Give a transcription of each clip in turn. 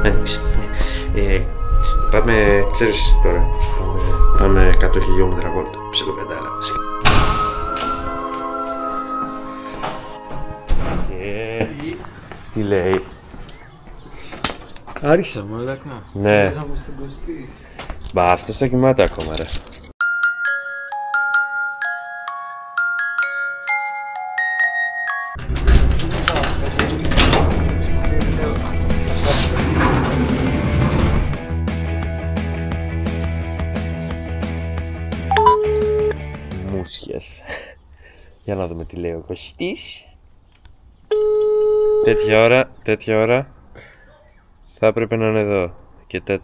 Άνοιξε. Πάμε, ξέρεις τώρα. Πάμε 100 χιλιόμετρα βόλτα. Ψιλοκατάλαβες. Τι λέει? Άρχισα μαλάκα. Ναι. Πήγαμε στην Κωστή. Μπα, αυτός θα κοιμάται ακόμα ρε. Μουσιας. Για να δούμε τι λέει ο Κωστής. Τέτοια ώρα θα έπρεπε να είναι εδώ. Και 4.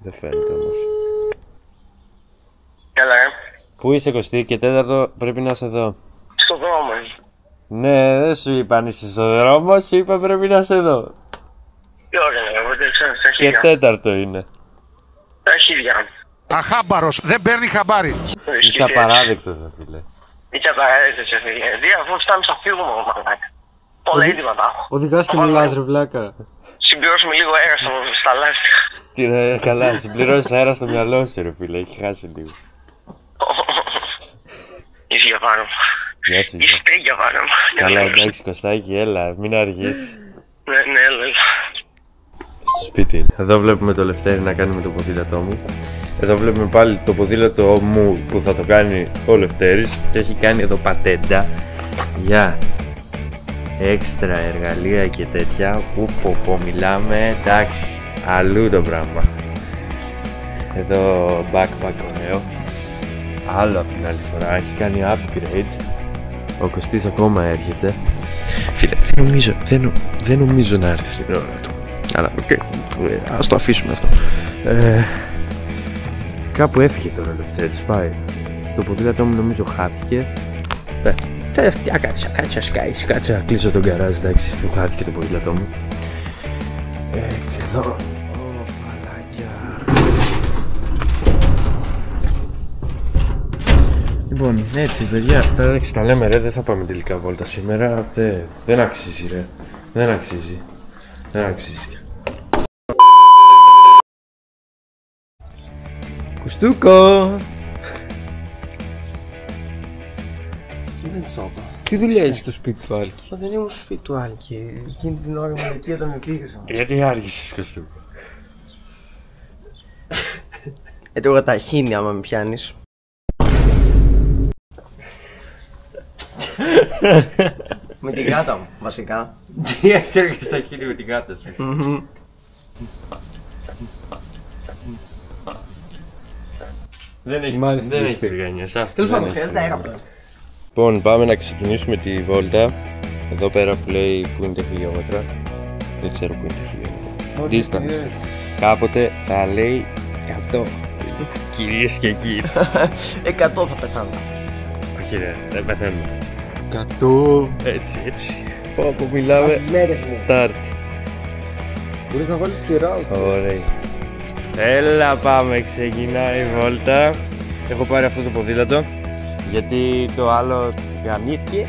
Δεν φαίνεται όμως. Καλά, Πού είσαι Κωστή? Και 4 πρέπει να είσαι εδώ. στο δρόμο. Ναι, δεν σου είπα αν είσαι στο δρόμο, σου είπα πρέπει να είσαι εδώ. Τι ώρα είναι, εγώ δεν ξέρω, στα Και χέρια. 4 είναι. Τα χέρια. Αχάμπαρος, δεν παίρνει χαμπάρι. Είσαι απαράδεκτος ρε φίλε. Είσαι απαραίτητος, φίλε. Αφού φτάνουμε στα φύγουμε, μαλάκα. Πολλά έντυπα έχω. Οδηγάς και μιλάς ρε βλάκα. Συμπληρώσουμε λίγο αέρα στα λάστιχα. Τι ρε, καλά, συμπληρώσεις αέρα στο μυαλό σου ρε φίλε, έχει χάσει λίγο. Είσαι για πάνω μου. Γεια σου. Είσαι για πάνω μου. Καλά, εντάξει Κωστάκη, έλα, μην αργείς. Ναι, έλα. Στο σπίτι είναι. Εδώ βλέπουμε το Λευτέρη να κάνουμε το ποδήλατό μου. Εδώ βλέπουμε πάλι το ποδήλατο μου που θα το κάνει ο Λευτέρης. Και έχει κάνει εδώ πατέντα για έξτρα εργαλεία και τέτοια. Που μιλάμε, εντάξει, αλλού το πράγμα. Εδώ backpack ωραίο. Άλλο από την άλλη φορά, έχει κάνει upgrade. Ο Κωστής ακόμα έρχεται. Φίλε, δεν νομίζω να έρθει στην ώρα του. Αλλά ας το αφήσουμε αυτό. Κάπου έφυγε τώρα ο Λευτέρης, πάει. Το ποδήλατό μου νομίζω χάθηκε. Κάτσε να κλείσω τον γκαράζ, εντάξει, που χάθηκε το ποδήλατό μου. Έτσι εδώ. Λοιπόν, έτσι παιδιά, τώρα τα λέμε ρε, δεν θα πάμε τελικά βόλτα σήμερα. Δεν αξίζει ρε. Δεν αξίζει. Κουστούκο! Δεν σ' είπα. Τι δουλειά έχεις στο σπίτι του Άλκη? Μα δεν ήμουν στο σπίτι του Άλκη. Εκείνη την ώρα ήμουν εκεί όταν με πήγες. Γιατί άργησες Κωστούκο? Έτρωγα ταχίνι άμα με πιάνεις. Με την γάτα μου, βασικά. Τι έτρωγες στα χείλη με την γάτα σου? Δεν έχει τηγανιές. Τέλος πάντων, χρειάζεται αέρα πλέον. Λοιπόν, πάμε να ξεκινήσουμε τη βόλτα. Εδώ πέρα που λέει που είναι τα χιλιόμετρα. Δεν ξέρω που είναι τα χιλιόμετρα. Distance. Κάποτε θα λέει 100. Κυρίες και κύριοι. 100 θα πεθάνω. Όχι ρε, δεν πεθαίνουμε. 100. Έτσι. Όπου μιλάμε. Μέρες μου. Start. Μπορείς να βάλεις και route. Ωραία. Έλα πάμε, ξεκινάει η βόλτα. Έχω πάρει αυτό το ποδήλατο γιατί το άλλο γαμήθηκε.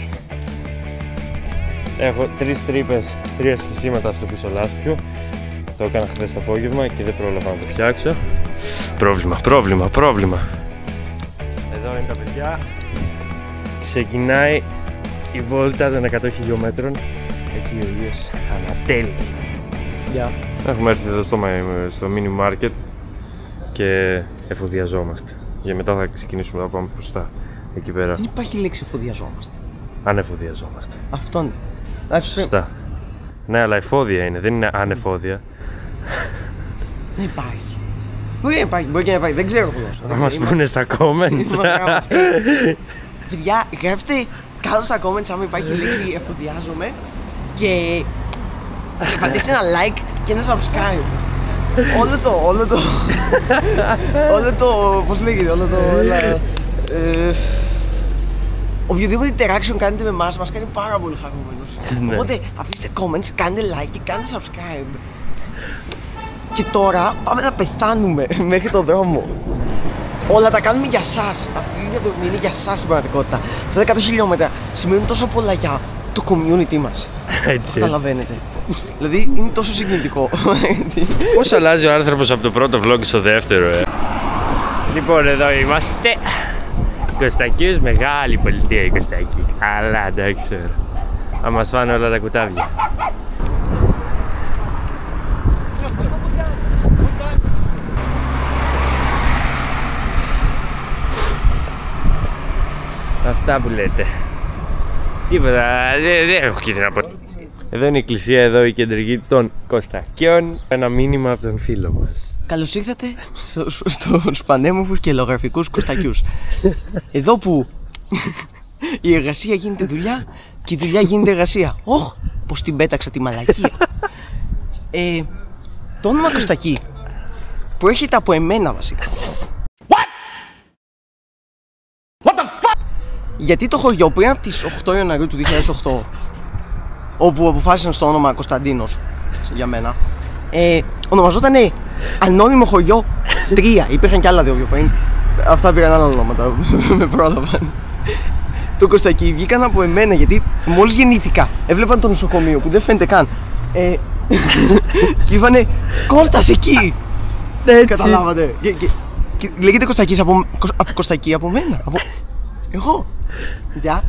Έχω 3 τρύπες, 3 σχισίματα στο πίσω λάστιχο. Το έκανα χθες το απόγευμα και δεν πρόλαβα να το φτιάξω. Πρόβλημα. Εδώ είναι τα παιδιά. Ξεκινάει η βόλτα των 100 χιλιόμετρων. Εκεί ο ήλιος ανατέλει. Γεια. Έχουμε έρθει εδώ στο mini market και εφοδιαζόμαστε. Για μετά θα ξεκινήσουμε να πάμε μπροστά εκεί πέρα. Δεν υπάρχει λέξη εφοδιαζόμαστε. Ανεφοδιαζόμαστε. Αυτόν. Σωστά. Ναι, αλλά εφόδια είναι, δεν είναι ανεφόδια. Δεν υπάρχει. Μπορεί και να υπάρχει, δεν ξέρω εγώ. Θα μας πούνε στα comments. Παιδιά, γράψτε κάτω στα comments άμα υπάρχει λέξη εφοδιάζομαι και πατήστε ένα like και ένα subscribe. Όλο το, πώς λέγεται, οποιοδήποτε interaction κάνετε με εμάς μας κάνει πάρα πολύ χαρούμενος. Οπότε αφήστε comments, κάντε like και κάντε subscribe. Και τώρα πάμε να πεθάνουμε μέχρι το δρόμο. Όλα τα κάνουμε για σας. Αυτή η διαδρομή είναι για σας στην πραγματικότητα. Αυτά τα 100 χιλιόμετρα σημαίνουν τόσο πολλά για το community μας. Έτσι. Καταλαβαίνετε. Δηλαδή είναι τόσο συγκινητικό. Πώς αλλάζει ο άνθρωπος από το πρώτο vlog στο δεύτερο, Λοιπόν, εδώ είμαστε. Κωστακίους, μεγάλη πολιτεία η Κωστακή. Καλά, εντάξει τώρα. Θα μας φάνε όλα τα κουτάβια. Αυτά που λέτε. Τίποτα, δεν έχω και τι να πω. Εδώ είναι η εκκλησία, εδώ η κεντρική των Κωστακίων. Ένα μήνυμα από τον φίλο μας. Καλώς ήρθατε στους πανέμορφους και λογραφικούς Κωστακιούς. Εδώ που η εργασία γίνεται δουλειά και η δουλειά γίνεται εργασία. Ωχ, πως την πέταξα τη μαλακία. Το όνομα Κωστακί προέρχεται από εμένα βασικά. Γιατί το χωριό πριν από τις 8 Ιανουαρίου του 2008, όπου αποφάσισαν στο όνομα Κωνσταντίνος για μένα, ονομαζότανε Ανώνυμο Χωριό 3. Υπήρχαν και άλλα δύο πριν. Αυτά πήραν άλλα ονόματα. Με πρόλαβαν. Το Κωστακί βγήκαν από εμένα γιατί μόλις γεννήθηκα έβλεπαν το νοσοκομείο που δεν φαίνεται καν. Και είπανε Κώστας εκεί! Καταλάβατε. Λέγεται Κωστακής από Κωστακί από μένα. Εγώ. Γεια.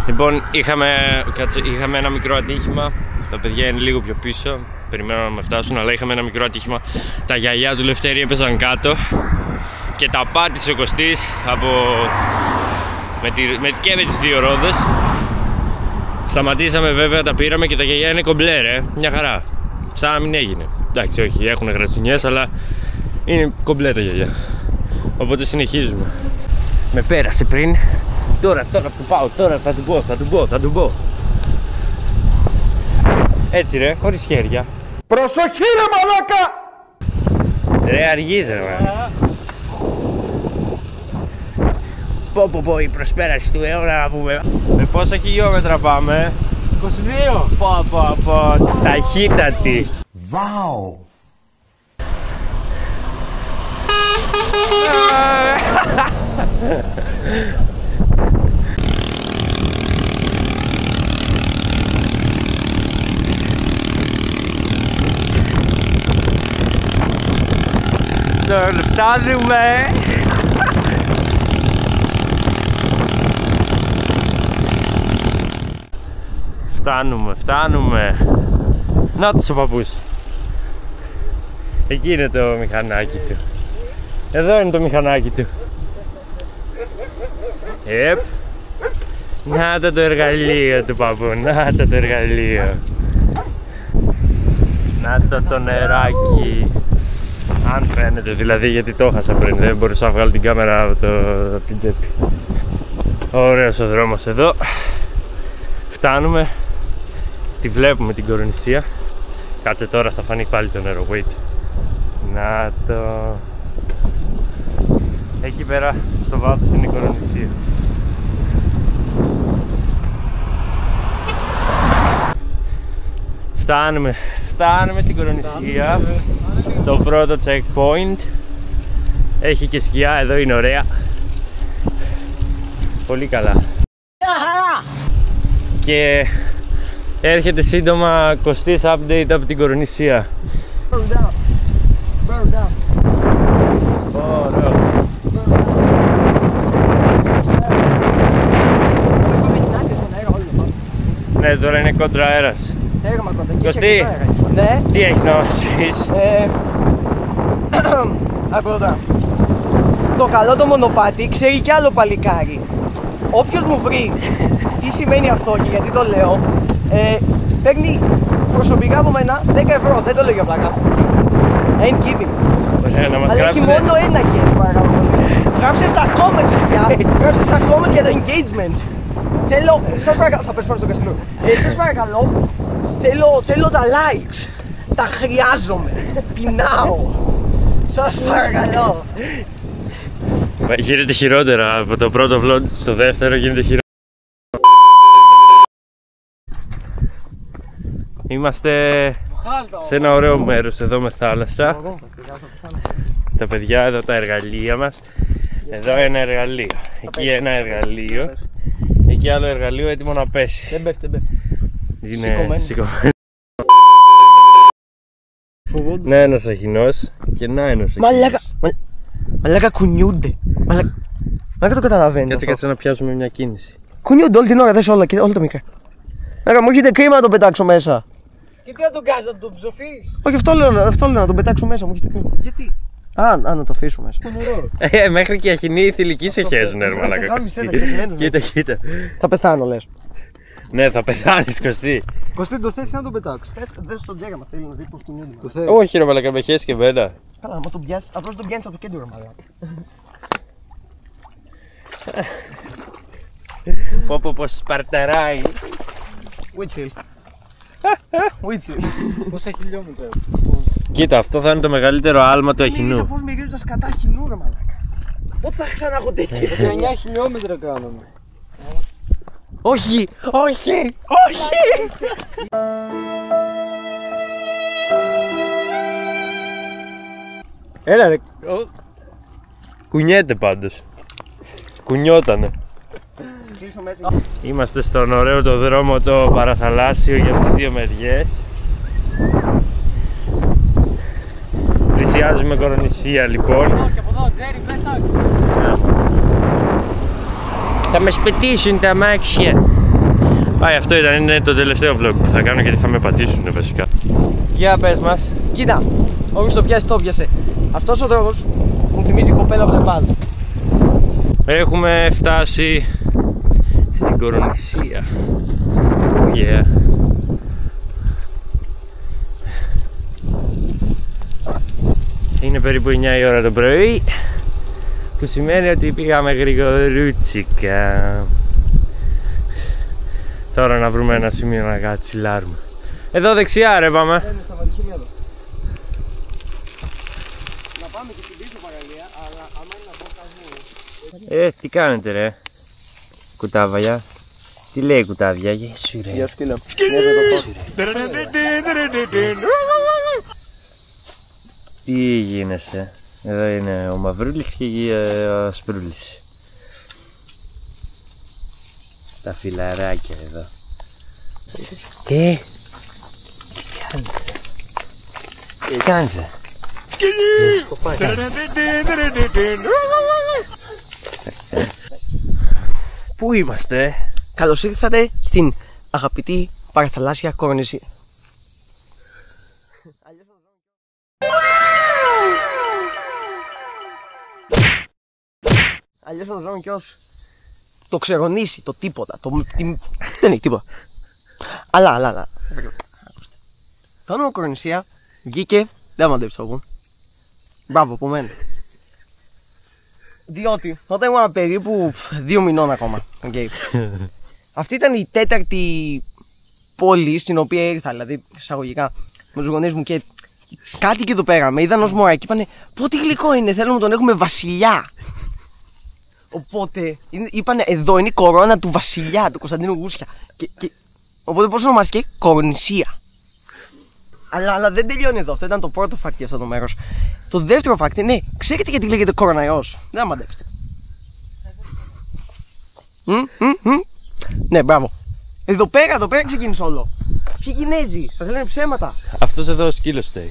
Λοιπόν, είχαμε ένα μικρό ατύχημα. Τα παιδιά είναι λίγο πιο πίσω. Περιμένω να με φτάσουν, αλλά είχαμε ένα μικρό ατύχημα. Τα γιαγιά του Λευτέρη έπαιζαν κάτω και τα πάτησε ο Κωστής και με τις δύο ρόδες. Σταματήσαμε βέβαια, τα πήραμε και τα γιαγιά είναι κομπλέ ρε. Μια χαρά. Σαν να μην έγινε. Εντάξει, όχι, έχουν γρατσουνιές, αλλά είναι κομπλέ τα γιαγιά. Οπότε συνεχίζουμε. Με πέρασε πριν. Τώρα που πάω, τώρα θα του πω. Έτσι ρε, χωρίς χέρια. Προσοχή ρε μαλάκα! Ρε αργείς ρε μαλάκα. Πω η προσπέραση του αιώνα να πούμε. Με πόσα χιλιόμετρα πάμε? 22! Πω, ταχύτατη. Βάου! Φτάνουμε! Φτάνουμε! Να τους ο παππούς. Εκεί είναι το μηχανάκι του. Εδώ είναι το μηχανάκι του. Να το εργαλείο του παππού, να το εργαλείο. Να το νεράκι. Αν φαίνεται δηλαδή, γιατί το έχασα πριν, δεν μπορούσα να βγάλω την κάμερα από την τσέπη. Ωραίος ο δρόμος εδώ. Φτάνουμε. Τη βλέπουμε την Κορονησία. Κάτσε τώρα, θα φανεί πάλι το νερό, wait. Να το... Εκεί πέρα στο βάθος είναι η Κορονησία. Φτάνουμε στην Κορονησία. Στο πρώτο checkpoint. Έχει και σκιά, εδώ είναι ωραία. Πολύ καλά. Και έρχεται σύντομα Κωστής update από την Κορονησία. Ωραίο. Ναι, τώρα είναι κόντρα αέρας. Κωστή, Ναι. τι έχεις να μας πεις? Ακούω. Το καλό το μονοπάτι ξέρει κι άλλο παλικάρι. Όποιος μου βρει τι σημαίνει αυτό και γιατί το λέω, παίρνει προσωπικά από μένα 10 ευρώ, δεν το λέω για πλάκα. Ain't kidding. Αλλά έχει μόνο ένα game, παρακαλώ. Γράψτε στα comments, παιδιά. Γράψτε στα comments για το engagement. Θέλω, σας παρακαλώ, θα πες πάνω στο καστινό. Σας παρακαλώ, θέλω τα likes. Τα χρειάζομαι. Πεινάω. Σας παρακαλώ. Γίνεται χειρότερα από το πρώτο vlog στο δεύτερο, γίνεται χειρότερα. Είμαστε σε ένα ωραίο μέρος εδώ με θάλασσα. Τα παιδιά εδώ, τα εργαλεία μας. Εδώ ένα εργαλείο, εκεί ένα εργαλείο. Εκεί άλλο εργαλείο έτοιμο να πέσει. Δεν πέφτει. Είναι σηκωμένο. Να ένας αχινός και να ένας αχινός. Μαλάκα κουνιούνται. Μαλάκα το καταλαβαίνω. Κάτσε να πιάσουμε μια κίνηση. Κουνιούνται όλη την ώρα, δες όλα τα μικρά. Μαλάκα μου έχετε κρίμα να τον πετάξω μέσα. Και τι να τον κάνεις, να τον ψοφείς? Όχι, αυτό λέω να τον πετάξω μέσα, μου έχετε κρίμα. Γιατί? Να το αφήσω μέσα. Μέχρι και αχινοί οι θηλυκοί σε χέζουν, ρε μαλάκα. Κοίτα. Θα πεθάνω, λες. Ναι, θα πεθάνεις, Κωστή. Κωστή, το θες να τον πετάξω. Δες στον τζέγαμα, θέλει να δει πως κουνιούνται. Όχι, ρε μαλάκα, με χέσεις και εμένα. Καλά, άμα τον πιάσεις, απλώς τον πιάνεις από το κέντρο, ρε μαλάκα. Πως σπαρταράει. Βίτσιλ. Πόσα χιλιόμετρα? Κοίτα, αυτό θα είναι το μεγαλύτερο άλμα του Μυρίζω αχινού. πως μυρίζω τα σκατά αχινού, ρε μαλάκα. Πότε θα ξανά έχω τέτοια? 9 χιλιόμετρα κάναμε. Όχι! Έλα ρε. Κουνιέται πάντως. Κουνιότανε. Είμαστε στον ωραίο το δρόμο το παραθαλάσσιο για τις δύο μεριές. Πλησιάζουμε Κορονησία λοιπόν. Και από εδώ, Τζέρι, μέσα. Θα με σπετήσουν τα αμάξια. Πάει, αυτό είναι το τελευταίο vlog που θα κάνω γιατί θα με πατήσουν βασικά. Για πες μας. Κοίτα, όποιος το πιάσει, το πιάσε. Αυτός ο δρόμος μου θυμίζει κοπέλα από την πάντα. Έχουμε φτάσει στην Κορονησία. Yeah. Είναι περίπου 9 η ώρα το πρωί, που σημαίνει ότι πήγαμε γρηγορούτσικα. Τώρα να βρούμε ένα σημείο να κατσιλάρουμε. Εδώ δεξιά ρε πάμε. Να πάμε και στην πίσω παραλία, αλλά άμα είναι να πω καζού. Τι κάνετε ρε κουτάβαλια? Τι λέει κουτάβια? Γεια σου ρε. Γεια σου κύλα. Τι γίνεσαι? Εδώ είναι ο Μαυρούλης και ο Ασπρούλης. Τα φιλαράκια εδώ. Τι κάνετε? Πού είμαστε? Καλώς ήρθατε στην αγαπητή παραθαλάσσια Κορονησία. Αλλιώς να ζω και ως το ξερονήσει, το τίποτα, δεν έχει τίποτα. Αλλά. Το όνομα Κορονησία βγήκε, δεν μαντέψα εγώ. Μπράβο από μένα. Διότι όταν ήμουν περίπου 2 μηνών ακόμα, okay. Αυτή ήταν η 4η πόλη στην οποία ήρθα, δηλαδή εισαγωγικά με τους γονείς μου και κάτι και εδώ πέρα με είδαν ως μωρά και είπανε πω τι γλυκό είναι, θέλουμε να τον έχουμε βασιλιά. Οπότε είπανε εδώ είναι η κορώνα του βασιλιά, του Κωνσταντίνου Γούσια. Οπότε πώς ονομάστηκε? Κορονησία. Αλλά δεν τελειώνει εδώ, αυτό ήταν το πρώτο fact για αυτό το μέρος. Το δεύτερο fact είναι, ξέρετε γιατί λέγεται κοροναϊός? Δεν αμαντέψετε. Ναι, μπράβο. Εδώ πέρα ξεκίνησε όλο. Ποιοι Κινέζοι, σας λένε ψέματα. Αυτός εδώ ο σκύλος φταίει.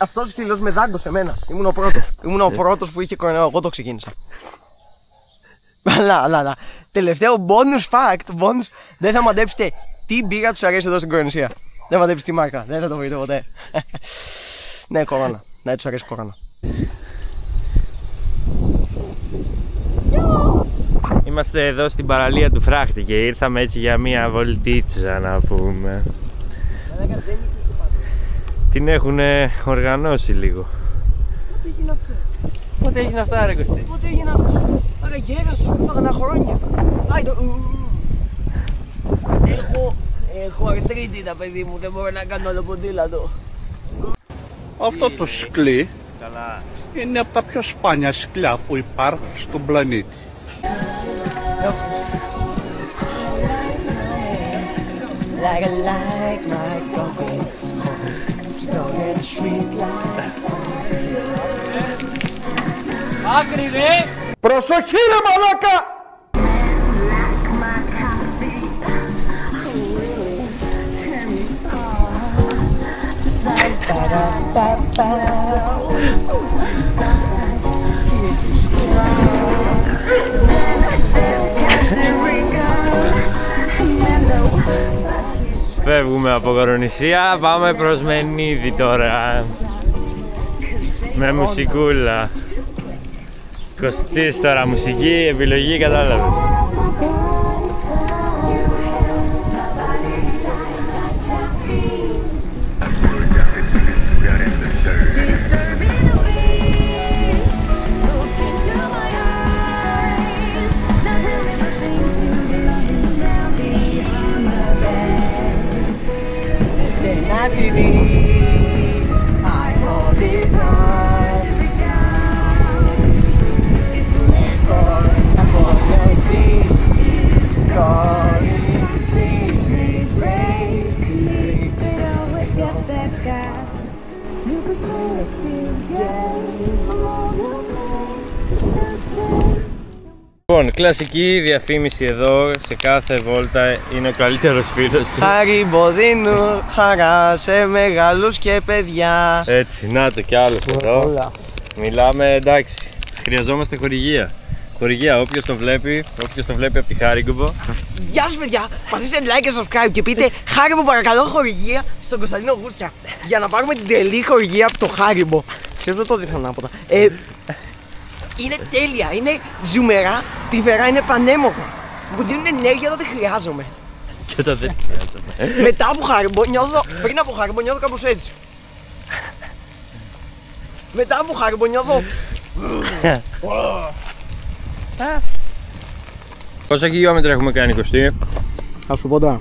Αυτός ο σκύλος με δάγκωσε εμένα. Ήμουν ο πρώτος που είχε κοροναϊό, εγώ το ξεκίνησα. Αλλά, τελευταίο bonus fact, δεν θα μαντέψετε τι μπύρα τους αρέσει εδώ στην Κορονησία. Δεν μαντέψετε τη μάρκα, δεν θα το βρείτε ποτέ. Ναι, κορώνα, ναι, τους αρέσει κορώνα. Είμαστε εδώ στην παραλία του Φράχτη και ήρθαμε έτσι για μία βολτίτσα να πούμε. Την έχουν οργανώσει λίγο. Πότε έγινε αυτό? Πότε έγινε αυτά ρε Κωστή? Πότε έγινε αυτό? Άρα γέρασα, έφαγα χρόνια. Έχω αρθρίτιδα παιδί μου, δεν μπορώ να κάνω άλλο ποδήλατο. Αυτό το σκλί είναι από τα πιο σπάνια σκλιά που υπάρχουν στον πλανήτη. Άκρη Προσοχή ρε μαλάκα! Φεύγουμε από Κορονησία, πάμε προς Μενίδη τώρα. Με μουσικούλα. Κωστής τώρα, μουσική, επιλογή, κατάλαβες. Λοιπόν, κλασική διαφήμιση εδώ, σε κάθε βόλτα είναι ο καλύτερος φίλος του. Χάριμπο δίνουν χαρά σε μεγάλους και παιδιά. Έτσι, να το κι άλλος εδώ. Μιλάμε, εντάξει, χρειαζόμαστε χορηγία. Χορηγία, όποιος το βλέπει από τη Χάριμπο. Γεια σας παιδιά, πατήστε like και subscribe και πείτε Χάριμπο παρακαλώ χορηγία στον Κωνσταντίνο Γούστια. Για να πάρουμε την τρελή χορηγία από το Χάριμπο. Ξέρω το δείχνω ανάποδα. Είναι τέλεια, είναι ζουμερά, τρυφερά, είναι πανέμορφα. Μου δίνουν ενέργεια όταν χρειάζομαι. Και όταν δεν χρειάζομαι. Μετά από Χάριμπο νιώθω, πριν από Χάριμπο νιώθω κάπως έτσι. Μετά από Χάριμπο νιώθω. Πόσα χιλιόμετρα έχουμε κάνει, Κωστή? Θα σου πω τώρα.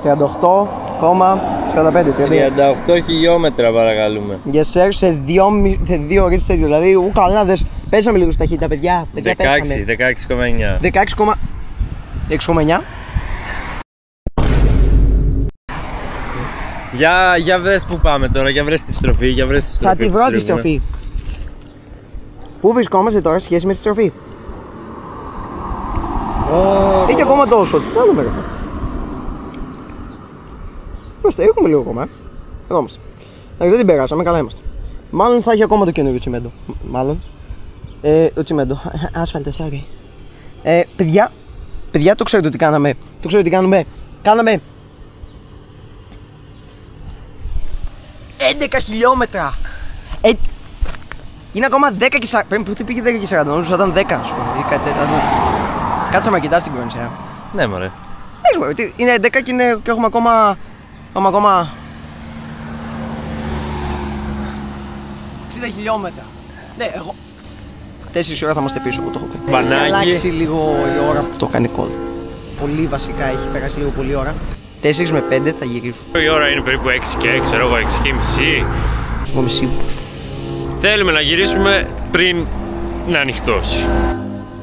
38,45. 38 χιλιόμετρα παρακαλούμε. Yes sir, σε 2 ώρες τέτοιο. Δηλαδή, καλά δες. Πέσαμε λίγο στα ταχύτητα, παιδιά. 16,9. 16,9. Για βρες που πάμε τώρα, για βρες τη στροφή, Θα τη βρω τη στροφή. Πού βρισκόμαστε τώρα σε σχέση με τη στροφή? Έχει ακόμα τόσο, τι άλλο μέρο. Είμαστε, έχουμε λίγο ακόμα. Εδώ είμαστε. Δεν την περάσαμε, καλά είμαστε. Μάλλον θα έχει ακόμα το καινούριο τσιμέντο. Μάλλον. Το τσιμέντο. Άσφαλτο, sorry. Παιδιά, το ξέρετε τι κάναμε. Κάναμε 11 χιλιόμετρα. Είναι ακόμα 10 και 40. Πριν που πήγε 10 και 40, νομίζω θα ήταν 10, ας πούμε. Ή κάτι τέτοιο. Κάτσαμε αρκετά στην Κορονησία. Ναι, μωρέ. Είναι 11 και έχουμε ακόμα. 60 χιλιόμετρα. Ναι, εγώ. 4 ώρα θα είμαστε πίσω, που το έχω πει. Μπανάκι. Έχει αλλάξει λίγο η ώρα που το κάνει κόλ. Πολύ βασικά, έχει περάσει λίγο πολύ ώρα. 4 με 5 θα γυρίσουν. Η ώρα είναι περίπου 6 και 6, ξέρω εγώ, 6 και μισή. Εγώ είμαι σίγουρος. Θέλουμε να γυρίσουμε πριν να ανοιχτώσει.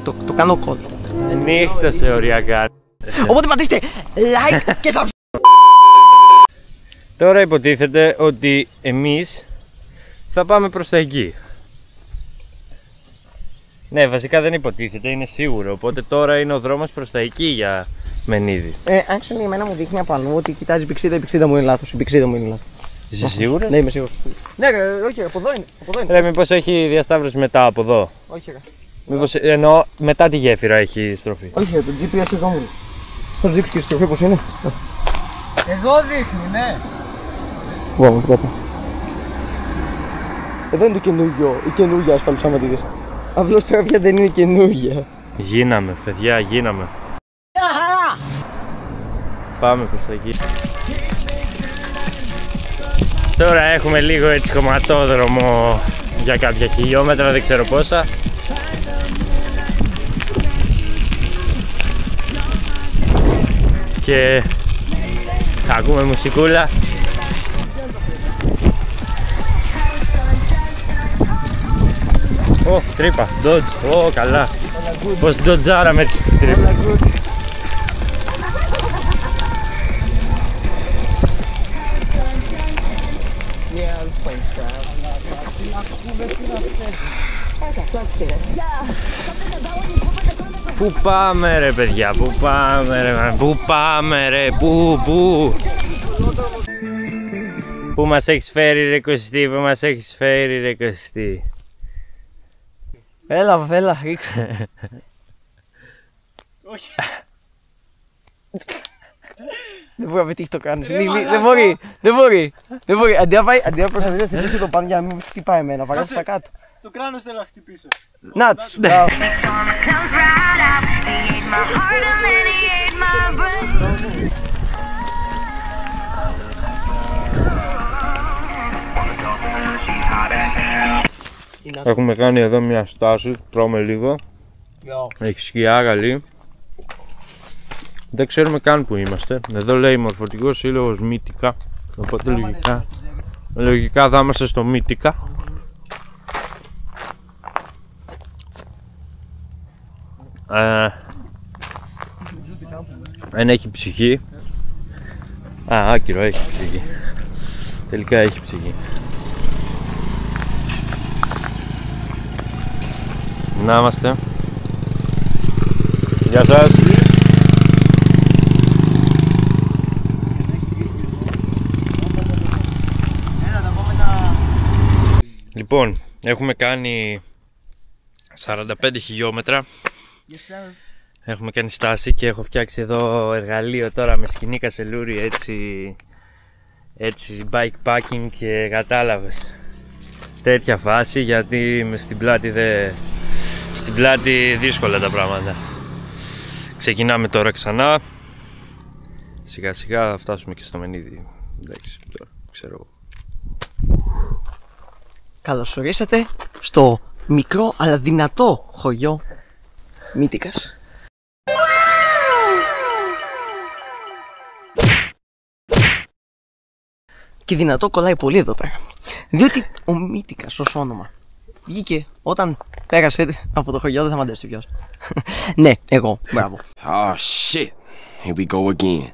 Το κάνω κόλ. Νύχτωσε οριακά. Οπότε πατήστε like και subscribe. Τώρα υποτίθεται ότι εμείς θα πάμε προς τα εκεί. Ναι, βασικά δεν υποτίθεται, είναι σίγουρο. Οπότε τώρα είναι ο δρόμος προς τα εκεί για Μενίδη. Actually, εμένα μου δείχνει από αλλού ότι κοιτάζει πηξίδα, η πηξίδα μου είναι λάθος. Η πηξίδα μου είναι λάθος. Είσαι σίγουρος? Ναι, είμαι σίγουρος. Ναι, όχι, από εδώ είναι. Ρε, μήπως έχει διασταύρωση μετά από εδώ? Όχι, ρε. Μήπως εννοώ μετά τη γέφυρα έχει στροφή? Όχι, το GPS εδώ μου. Θα του δείξω και η στροφή πώς είναι. Εδώ δείχνει, ναι. Wow, κάτω. Εδώ είναι το καινούργιο, η καινούργια ασφάλιση άμα τη δεις. Απλώς τώρα πια δεν είναι καινούργια. Γίναμε, παιδιά, γίναμε. Πάμε προς τα εκεί. Τώρα έχουμε λίγο έτσι κομματόδρομο για κάποια χιλιόμετρα, δεν ξέρω πόσα. Και θα ακούμε μουσικούλα. Ω, τρύπα, dodge, ω, καλά. Πως ντοτζάραμε τις τρύπες. Πού πάμε ρε παιδιά, πού πάμε ρε, πού πάμε ρε, πού. Πού μας έχεις φέρει ρε Κωστή, πού μας έχεις φέρει ρε Κωστή. Έλα, ρίξε. Όχι. Δεν μπορεί να πετύχει το κράνος. Δεν μπορεί. Αντί να προσπαθήσει να χτυπήσει το πάνω για να μην χτυπάει εμένα, βαρέσει τα κάτω. Το κράνος θέλω να χτυπήσω. Νάτς. Έχουμε κάνει εδώ μια στάση, τρώμε λίγο. Έχει σκιά καλή. Δεν ξέρουμε καν που είμαστε. Εδώ λέει Μορφωτικός Σύλλογος Μύτικα. Οπότε λογικά θα είμαστε στο Μύτικα. Δεν έχει ψυχή. Άκυρο, έχει ψυχή. Τελικά έχει ψυχή. Να είμαστε. Γεια σας. Λοιπόν, έχουμε κάνει 45 χιλιόμετρα. Έχουμε κάνει στάση και έχω φτιάξει εδώ εργαλείο τώρα με σκηνή κασελούρι, έτσι bikepacking και κατάλαβες. Τέτοια φάση, γιατί στην πλάτη δύσκολα τα πράγματα. Ξεκινάμε τώρα ξανά. Σιγά σιγά θα φτάσουμε και στο Μενίδη. Εντάξει, τώρα ξέρω εγώ. Καλώς ορίσατε στο μικρό αλλά δυνατό χωριό Μύτικας. Και δυνατό κολλάει πολύ εδώ πέρα. Διότι ο Μύτικας ως όνομα βγήκε όταν πέρασε από το χωριό, δεν θα μαντέψει ποιος. Ναι, εγώ, μπράβο. Oh shit, here we go again.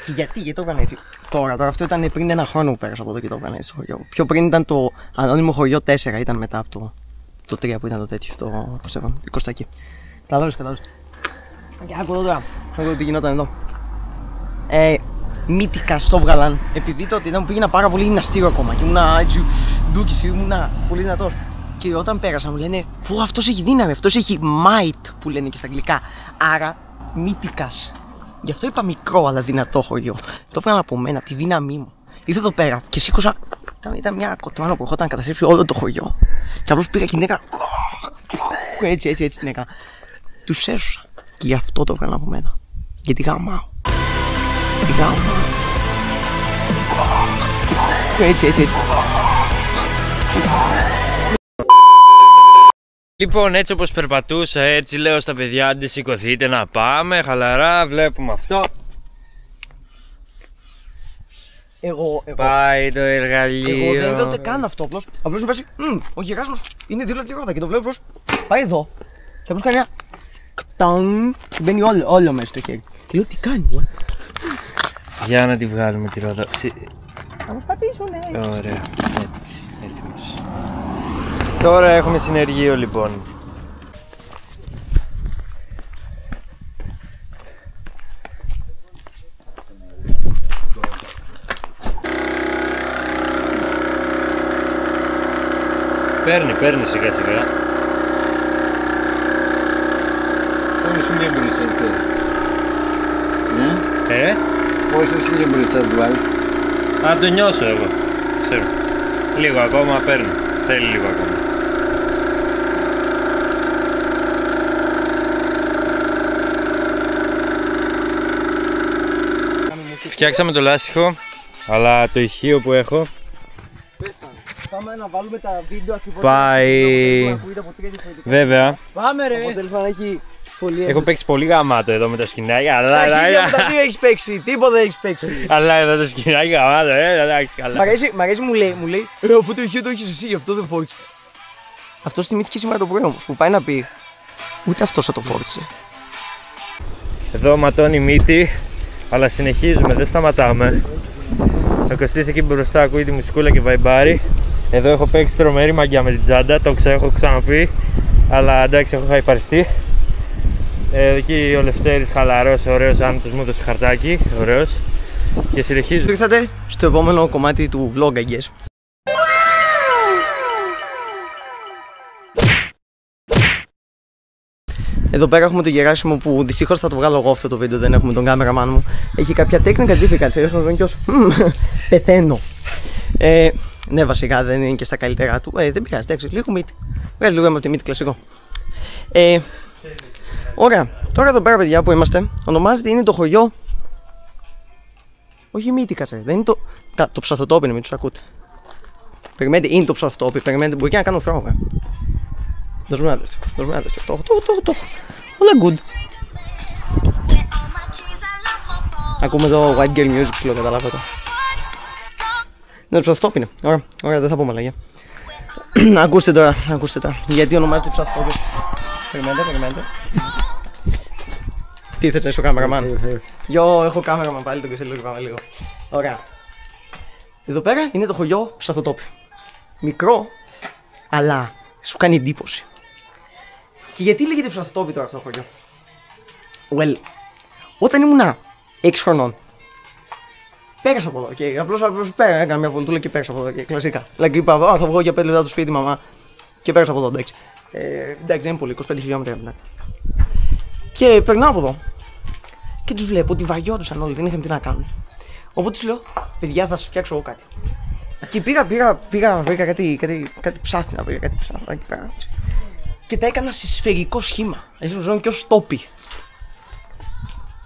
Και γιατί το έκανα έτσι. Τώρα αυτό ήταν πριν ένα χρόνο που πέρασα από εδώ και το έκανα έτσι στο χωριό. Πιο πριν ήταν το ανώνυμο χωριό 4, ήταν μετά από το 3 που ήταν το τέτοιο, το Κωστάκι. Καλώς. Και άκου εδώ τώρα, άκου τι γινόταν εδώ. Μύτικας το βγάλαν, επειδή τότε ήταν που πήγαινα πάρα πολύ γυμναστήριο ακόμα και ήμουνα έτσι ντούκης, ήμουνα πολύ δυνατός. Και όταν πέρασα μου λένε πω αυτός έχει δύναμη, αυτός έχει might που λένε και στα αγγλικά. Άρα Μύτικας. Γι' αυτό είπα μικρό αλλά δυνατό χωριό. Το έβγαλα από μένα, τη δύναμή μου. Ήρθα εδώ πέρα και σήκωσα. Ήταν μια κοτρόνα που ερχόταν να καταστρέψει όλο το χωριό. Και απλώς πήγα και την έκανα. Έτσι την έκανα. Τους έσωσα. Και γι' αυτό το έβγαλα από μένα. Γιατί γαμάω. Έτσι. Λοιπόν, έτσι όπως περπατούσα, έτσι λέω στα παιδιά, άντε σηκωθείτε να πάμε, χαλαρά, βλέπουμε αυτό. Εγώ. Πάει το εργαλείο. Εγώ δεν είδα ούτε καν αυτό, απλώς με βάζει, ο γεράσμος είναι 2 λεπτά και το βλέπω πάει εδώ. Και απλώς κάνει ένα κτάν και μπαίνει όλο μέσα στο χέρι. Και λέω τι κάνει, Για να τη βγάλουμε τη ρόδα. Θα μας πατήσουνε. Ωραία, έτσι, έτοιμος. Τώρα έχουμε συνεργείο λοιπόν. Παίρνει σιγά σιγά. Πόσο λίμπρες θα το Ναι. Πόσες λίμπρες θα το βάλεις? Θα το νιώσω εγώ. Ξέρω. Λίγο ακόμα παίρνει. Θέλει λίγο ακόμα. Φτιάξαμε το λάστιχο, αλλά το ηχείο που έχω Πάμε να βάλουμε τα βίντεο ακριβώς. πάει. Βέβαια. Πάμε ρε. Αποτέλεσμα να έχει πολύ. Έχω παίξει πολύ γαμάτο εδώ με τα σκηνάκια. Τα χίλια από τα δύο έχεις παίξει, τίποτα δεν έχεις παίξει. Αλλά εδώ το σκηνάκι γαμάτο, εντάξει καλά. Μ' αρέσει μου λέει, αφού το ηχείο το έχεις εσύ, γι' αυτό δεν φόρτισε. Αυτό θυμήθηκε σήμερα το πρωί όμως, που πάει να πει ούτε αυτός θα το φόρτισε. Εδώ ματώνει η μύτη, αλλά συνεχίζουμε, δεν σταματάμε. Ο Κωστής εκεί μπροστά ακούει τη μουσικούλα και βαϊμπάρει. Εδώ έχω παίξει τρομερή μαγιά με την τσάντα, το έχω ξαναπεί. Αλλά εντάξει, έχω χαϊπαριστεί. Εκεί ο Λευτέρης χαλαρός, ωραίος άνετος, μου έδωσε χαρτάκι, ωραίος. Και συνεχίζω. Ήρθατε στο επόμενο κομμάτι του vlog, I guess. Εδώ πέρα έχουμε το Γεράσιμο που δυστυχώς θα το βγάλω εγώ αυτό το βίντεο, δεν έχουμε τον κάμεραμάν μου. Έχει κάποια technical difficulties, έτσι μας κι ως πεθαίνω. Ναι, βασικά δεν είναι και στα καλύτερά του. Δεν πειράζει, εντάξει, λίγο μύτη. Βγάζει λίγο από τη μύτη κλασικό. Ωραία, τώρα εδώ πέρα, παιδιά, που είμαστε, ονομάζεται, είναι το χωριό. Όχι Μύτικα, δεν είναι το ψαθοτόπι, μην τους ακούτε. Περιμένετε, είναι το ψαθοτόπι, περιμένετε, μπορεί και να κάνω θρόμο. Δώσουμε ένα δεύτερο, το. Όλα good. Ακούμε το white girl music, φίλο, καταλάβατε. Ναι, το ψαθοτόπι είναι, ωραία, δεν θα πούμε αλλαγή. Ακούστε τώρα, γιατί ονομάζεται ψαθοτόπι. Περιμένετε. Τι θες να είσαι ο κάμεραμαν? Γιο, έχω κάμεραμαν πάλι, το κεσέλιο πάμε λίγο. Ωραία. Εδώ πέρα είναι το χωριό Ψαθοτόπι. Μικρό, αλλά σου κάνει εντύπωση. Και γιατί λέγεται Ψαθοτόπι τώρα αυτό το χωριό? Well, όταν ήμουνα 6 χρονών, πέρασα από εδώ και απλώς έκανα μια βολτούλα και πέρασα από εδώ και κλασικά. Δηλαδή είπα, θα βγω για 5 λεπτά το σπίτι, μαμά, και πέρασα από εδώ, εντάξει. Εντάξει, δεν είναι πολύ, 25 χιλιόμετρα. Και περνάω από εδώ και τους βλέπω ότι βαριόντουσαν όλοι, δεν είχαν τι να κάνουν. Οπότε τους λέω, παιδιά, θα σας φτιάξω εγώ κάτι. Και βρήκα κάτι ψάθινα, εκεί πέρα. Και τα έκανα σε σφαιρικό σχήμα. Έτσι τους ζώνω και ως τόπι.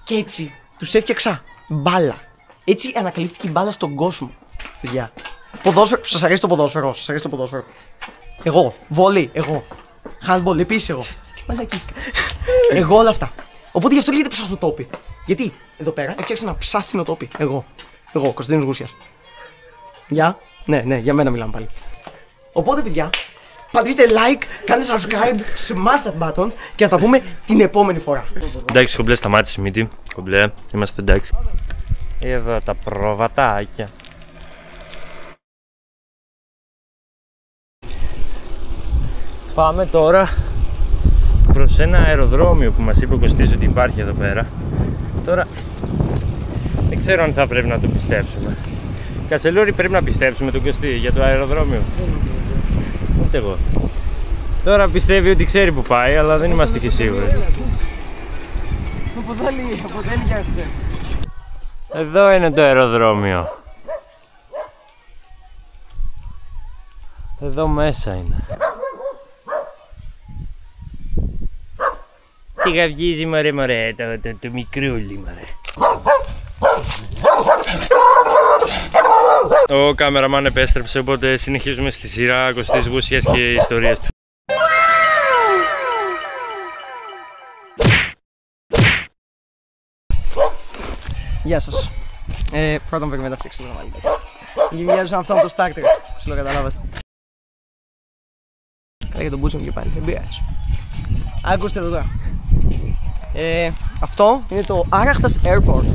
Και έτσι τους έφτιαξα μπάλα. Έτσι ανακαλύφθηκε η μπάλα στον κόσμο, παιδιά. Ποδόσφαιρο, σας αρέσει το ποδόσφαιρο, Εγώ, βόλεϊ, εγώ. Handball, επίσης εγώ. Τι μαλακίσκα. Εγώ όλα αυτά. Οπότε γι' αυτό λέγεται ψαθοτόπι. Γιατί εδώ πέρα έφτιαξα ένα ψάθινο τόπι. Εγώ, Κωνσταντίνος Γούσιας. Ναι, για μένα μιλάμε πάλι. Οπότε, παιδιά, πατήστε like, κάντε subscribe, smash that button και θα τα πούμε την επόμενη φορά. Εντάξει, κομπλέ, σταμάτησε η μύτη. Κομπλέ, είμαστε εντάξει. Εδώ τα προβατάκια. Πάμε τώρα προς ένα αεροδρόμιο που μας είπε ο Κωστής ότι υπάρχει εδώ πέρα. Τώρα δεν ξέρω αν θα πρέπει να το πιστέψουμε. Κασελούρη, πρέπει να πιστέψουμε τον Κωστή για το αεροδρόμιο? Ούτε εγώ. Τώρα πιστεύει ότι ξέρει που πάει, αλλά δεν είμαστε και σίγουροι. Εδώ είναι το αεροδρόμιο. Εδώ μέσα είναι. Τι γαυγίζει μωρέ, το μικρούλι μωρέ. Ο κάμεραμαν επέστρεψε, οπότε συνεχίζουμε στη σειρά Κωστής Γούσιας και οι ιστορίες του. Γεια σας. Πρώτα μου πρέπει να φτιάξω το νόμάλι. Γυμιάζω σαν αυτό με το Starter, σου το καταλάβατε. Καλά για τον μπούτσο μου και πάλι, δεν πειράζει. Ακούστε εδώ τώρα. Αυτό είναι το Άραχτας Airport.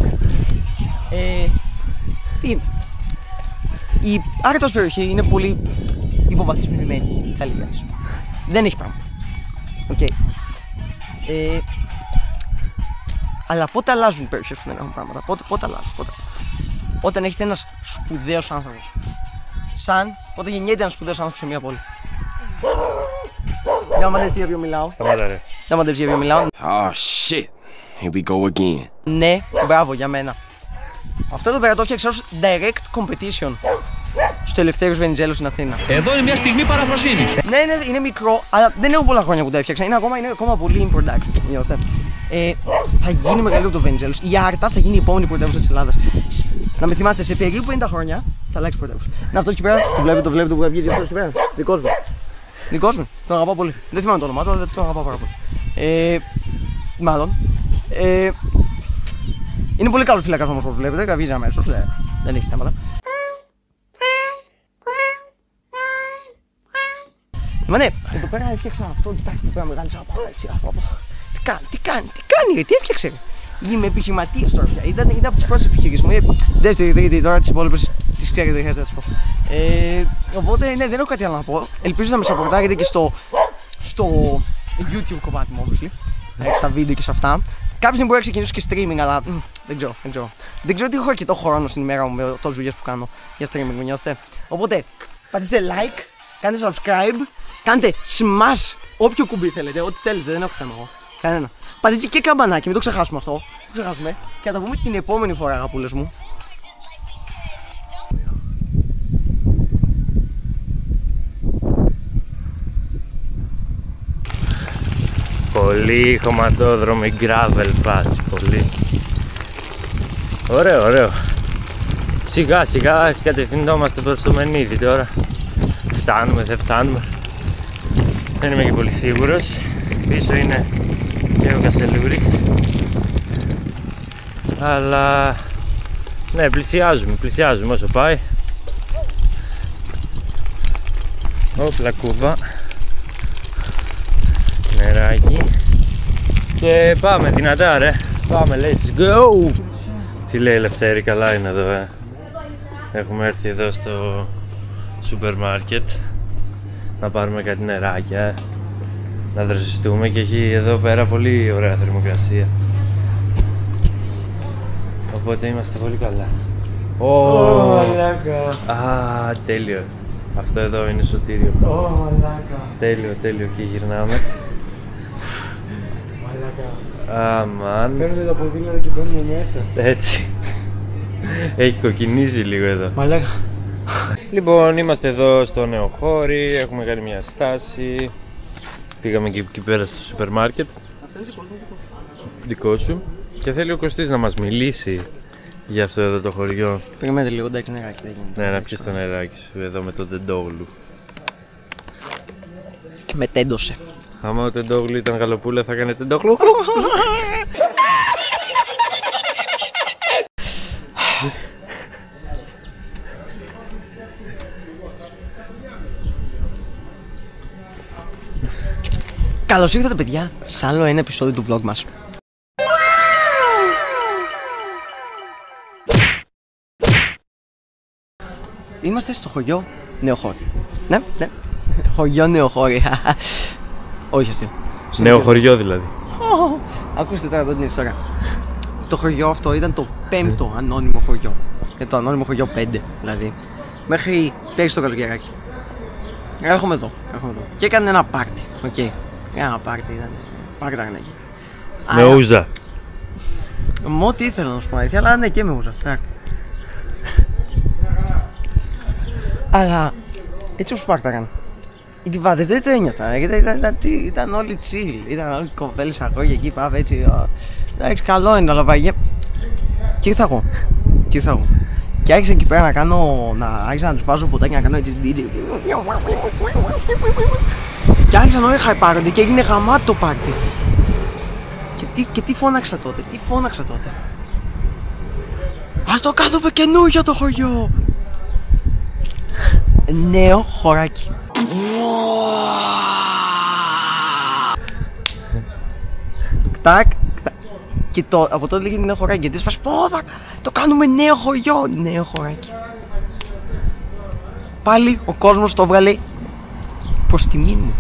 Τι είναι? Η Άραχτας περιοχή είναι πολύ υποβαθμισμένη, θα λέγαμε. Δεν έχει πράγματα. Okay. Αλλά πότε αλλάζουν οι περιοχές που δεν έχουν πράγματα? Πότε αλλάζουν? Όταν έχετε ένας σπουδαίος άνθρωπος. Πότε γεννιέται ένας σπουδαίος άνθρωπος σε μια πόλη. Για να μαντέψει για ποιο μιλάω. Σταμάτα ρε. Να μαντέψει για ποιο μιλάω. Oh shit. Here we go again. Ναι, μπράβο για μένα. Αυτό εδώ πέρα το έφτιαξα ως direct competition στους Ελευθέρους Βενιζέλους στην Αθήνα. Εδώ είναι μια στιγμή παραφροσύνης. Ναι, είναι μικρό, αλλά δεν έχω πολλά χρόνια που το έφτιαξα. Είναι ακόμα πολύ in production. Θα γίνει μεγαλύτερο το Βενιζέλους. Η Άρτα θα γίνει η επόμενη πρωτεύουσα της Ελλάδας. Να με θυμάστε, σε περίπου 50 χρόνια θα αλλάξει πρωτεύουσα. Να, αυτό εκεί πέρα, το βλέπετε που βγάζει αυτό εκεί πέρα. Δικός μου, τον αγαπάω πολύ. Δεν θυμάμαι το όνομά του, αλλά τον αγαπάω πάρα πολύ. Μάλλον. Είναι πολύ καλός φύλακας όμως όπως βλέπετε, καβίζει αμέσως, δεν έχει θέματα. Μα ναι, εδώ πέρα έφτιαξα αυτό, κοιτάξτε εδώ πέρα μεγάλη σαπάρα, έτσι, τι κάνει, τι έφτιαξε? Είμαι επιχειρηματίας τώρα πια, ήταν από τις πρώτες επιχειρήσεις μου, δεύτερη, τρίτη, τώρα τις υπόλοιπες τις ξέρετε, δεν χρειάζεται να τις πω. Οπότε ναι, δεν έχω κάτι άλλο να πω, ελπίζω να με σαπορτάρετε και στο YouTube κομμάτι μου, obviously, στα βίντεο και σε αυτά. Κάποια στιγμή μπορεί να ξεκινήσω και streaming, αλλά δεν ξέρω. Δεν ξέρω τι έχω αρκετό χρόνο στην ημέρα μου με τόσες δουλειές που κάνω για streaming, με νιώθετε. Οπότε, πατήστε like, κάντε subscribe, κάντε smash όποιο κουμπί θέλετε, ό,τι θέλετε, δεν έχω θέμα εγώ. Κανένα. Πατήστε και καμπανάκι, μην το ξεχάσουμε αυτό. Μην το ξεχάσουμε. Και θα τα πούμε την επόμενη φορά, αγαπούλες μου. Πολύ χωματόδρομη, gravel πάση, πολύ. Ωραίο, ωραίο. Σιγά σιγά κατευθυνόμαστε προς το Μενίδη τώρα. Φτάνουμε, δεν φτάνουμε. Δεν είμαι και πολύ σίγουρος. Πίσω είναι και ο Κασελούρης. Αλλά ναι, πλησιάζουμε όσο πάει. Όπλα κούβα. Νεράκι. Και πάμε δυνατά ρε. Πάμε, let's go. Τι λέει Λευτέρη, καλά είναι εδώ Έχουμε έρθει εδώ στο σούπερ μάρκετ να πάρουμε κάτι νεράκια, να δροσιστούμε και έχει εδώ πέρα πολύ ωραία θερμοκρασία. Οπότε είμαστε πολύ καλά. Μαλάκα. Α, τέλειο. Αυτό εδώ είναι σωτήριο. Μαλάκα. Τέλειο, τέλειο. Και γυρνάμε. Μαλάκα. Αμάν. Παίρνουμε τα ποδήλατα και μπαίνουμε μέσα. Έτσι. Έχει κοκκινήσει λίγο εδώ. Μαλάκα. Λοιπόν, είμαστε εδώ στο Νεοχώρι, έχουμε κάνει μια στάση. Πήγαμε και εκεί πέρα στο σούπερ μάρκετ. Αυτό είναι δικό σου. Και θέλει ο Κωστής να μας μιλήσει για αυτό εδώ το χωριό. Περιμένετε λίγο, εντάξει, νεράκι δεν γίνεται. Ναι, να πιεις το νεράκι σου εδώ με τον Τεντόγλου. Με τέντωσε. Άμα ο Τεντόγλου ήταν γαλοπούλα θα έκανε Τεντόγλου. Καλώς ήρθατε παιδιά σε άλλο ένα επεισόδιο του vlog μας. Είμαστε στο χωριό Νεοχώρι. Ναι, ναι. Χωριό Νεοχώρι. Όχι αστείο. Νεοχωριό δηλαδή. Ακούστε τώρα εδώ την ιστορία. Το χωριό αυτό ήταν το 5ο ανώνυμο χωριό. Το ανώνυμο χωριό 5 δηλαδή. Μέχρι πέρυσι το καλοκαιράκι. Έρχομαι εδώ. Και έκανε ένα πάρτι. Οκ. Ένα πάρτι ήταν. Πάρτι εκεί. Με ούζα. Με ό,τι ήθελα να σου πω, αλλά ναι, και με ούζα. Αλλά έτσι όπως πάρταγαν, οι τυβάδες δεν το ένιωθα, ήταν όλοι chill, ήταν όλοι κοπέλες αγόρια εκεί, πάμε έτσι, εντάξει καλό είναι, αλλά βαγέ. Και ήρθα εγώ, και άρχισα εκεί πέρα να κάνω, άρχισα να τους βάζω ποτάκια να κάνω έτσι DJ. Και άρχισαν όλοι χαϊπάρονται και έγινε γαμάτο το πάρτι. Και τι φώναξα τότε, ας το κάνουμε καινούργιο το χωριό. Νέο χωράκι. Κτακ. Και από τότε λέγεται νέο χωράκι. Γιατί σφας πόδα. Το κάνουμε νέο χωριό. Νέο χωράκι. Πάλι ο κόσμος το έβγαλε προς τιμή μου.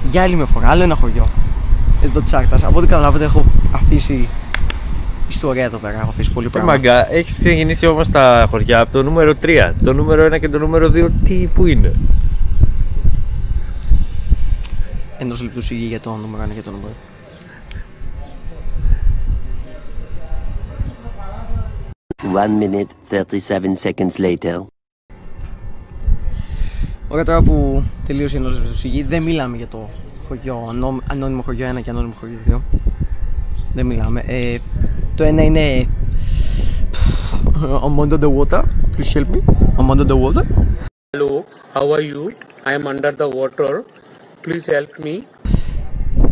Για άλλη μια φορά. Άλλο ένα χωριό. Εδώ τσάρτας. Από ό,τι καταλάβετε έχω αφήσει ιστορία εδώ πέρα. Έχω αφήσει πολύ πράγμα. Μάγκα, έχεις ξεκινήσει όμως τα χωριά από το νούμερο 3. Το νούμερο 1 και το νούμερο 2 πού είναι? Ενός λεπτού σιγή για το νούμερο 1 και το νούμερο 2. 1 minute 37 seconds later. Ωραία, τώρα που τελείωσε ενός λεπτού σιγή, δεν μιλάμε για το χωριό, ανώνυμο χωριό 1 και ανώνυμο χωριό 2. Δεν μιλάμε. Το ένα είναι I'm under the water. Please help me. I'm under the water. Hello, how are you? I am under the water. Please help me.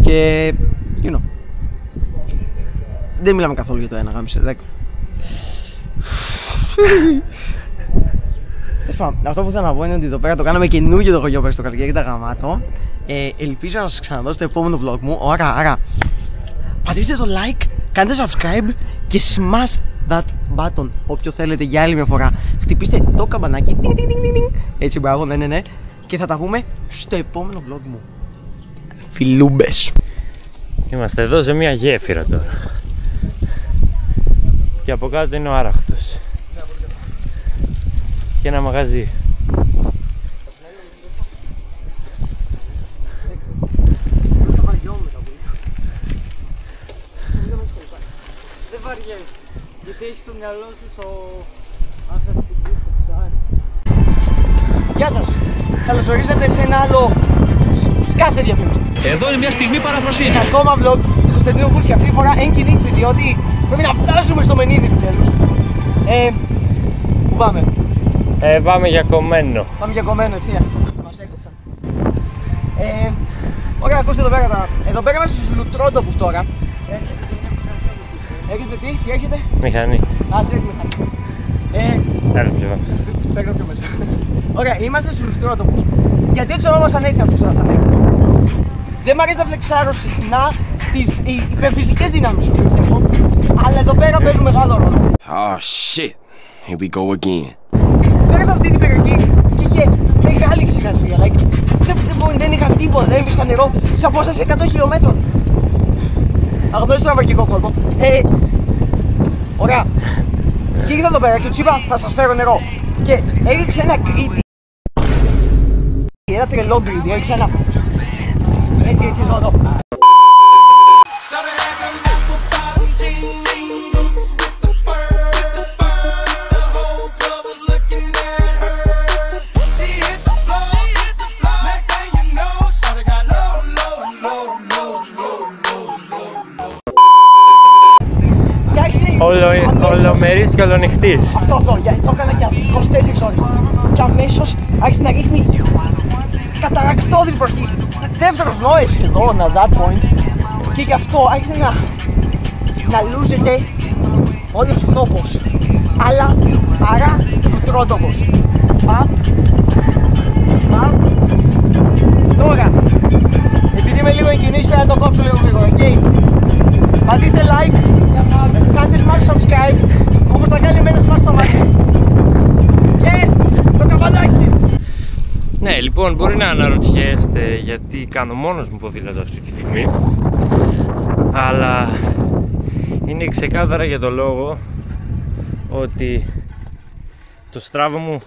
Και you know, δεν μιλάμε καθόλου για το ένα, γάμισε 10. Αυτό που θέλω να πω είναι ότι εδώ πέρα το κάναμε καινούργιο το χωριό πέρυσι στο καλοκαίρι, ήταν γαμάτο. Ελπίζω να σας ξαναδώ στο επόμενο vlog μου. Άρα πατήστε το like, κάντε subscribe και smash that button όποιο θέλετε για άλλη μια φορά. Χτυπήστε το καμπανάκι. Έτσι, μπράβο, ναι. Και θα τα πούμε στο επόμενο vlog μου. Φιλούμπες. Είμαστε εδώ σε μια γέφυρα τώρα. Και από κάτω είναι ο Άραχτος. Και ένα μαγαζί. άργες. Γιατί έχεις στο μυαλό σου το... αν θα συγκρίσει το ψάρι. Γεια σας. Καλωσορίζετε σε ένα άλλο σκάσε διαφήμιση. Εδώ είναι μια στιγμή παραφροσύνη. Ένα ακόμα vlog του Κωνσταντίνου Κούρση. Αυτή τη φορά εν κινήσει, διότι πρέπει να φτάσουμε στο μενίδι του τέλους. Πού πάμε? Πάμε για κομμένο. Πάμε για κομμένο ευθεία. Μας έκοψαν. Ωραία, ακούστε εδώ πέρα τώρα. Εδώ πέρα είμαστε στους λουτρόντοπους τώρα. Έχετε τι έχετε? Μηχανή. Ας έχει μηχανή. Έλα πιο. Παίρνω πιο μέσα. Ωραία, είμαστε στους λουτρόντοπους. Γιατί τους ονόμασαν έτσι αυτούς θα λέει. Δεν μ' αρέσει να φλεξάρω συχνά τις υπερφυσικές δυνάμεις που έχω, αλλά εδώ πέρα παίζουν μεγάλο ρόλο. Oh shit. Here we go again. Πέρασα αυτή την περιοχή και είχε μεγάλη ξηρασία. Like, δεν είχαν τίποτα, δεν βρίσκαν νερό σε απόσταση 100 χιλιόμετρων. Αγαπητός στον αμερικικό κόλπο. Ωραία. Και ήρθα εδώ πέρα και τους είπα θα σας φέρω νερό. Και έριξε ένα κρήτη. Ένα τρελό κρήτη, έριξε ένα. Έτσι, εδώ. Ολομερής και ολονυχτής. Αυτό, το έκανα για 24 ώρες. Και αμέσως άρχισε να ρίχνει καταρακτώδη βροχή. Δεύτερος νόης σχεδόν at that point. Και γι' αυτό άρχισε να λούζεται όλος ο τόπος. Αλλά, άρα, λουτρόντοπος. Παπ. Τώρα, επειδή είμαι λίγο εγκινής πρέπει να το κόψω λίγο γρήγορα, ok. Πατήστε like, κάντε smash subscribe, όπως θα κάνει εμένα smash το μάτι. Και το καμπανάκι. Ναι, λοιπόν, μπορεί να αναρωτιέστε γιατί κάνω μόνος μου ποδήλατο αυτή τη στιγμή, αλλά είναι ξεκάθαρα για το λόγο ότι το στράβο μου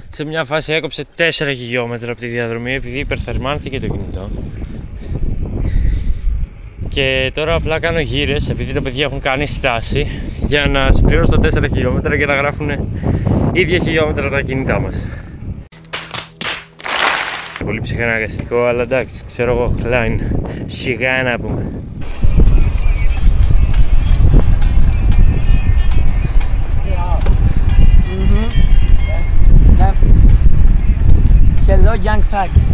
σε μια φάση έκοψε 4 χιλιόμετρα από τη διαδρομή επειδή υπερθερμάνθηκε το κινητό. Και τώρα απλά κάνω γύρες επειδή τα παιδιά έχουν κάνει στάση για να συμπληρώσω τα 4 χιλιόμετρα και να γράφουν ίδια χιλιόμετρα τα κινητά μας. Πολύ ψυχαναγκαστικό, αλλά εντάξει, ξέρω εγώ, klein, σιγά να πούμε. Hello young thugs.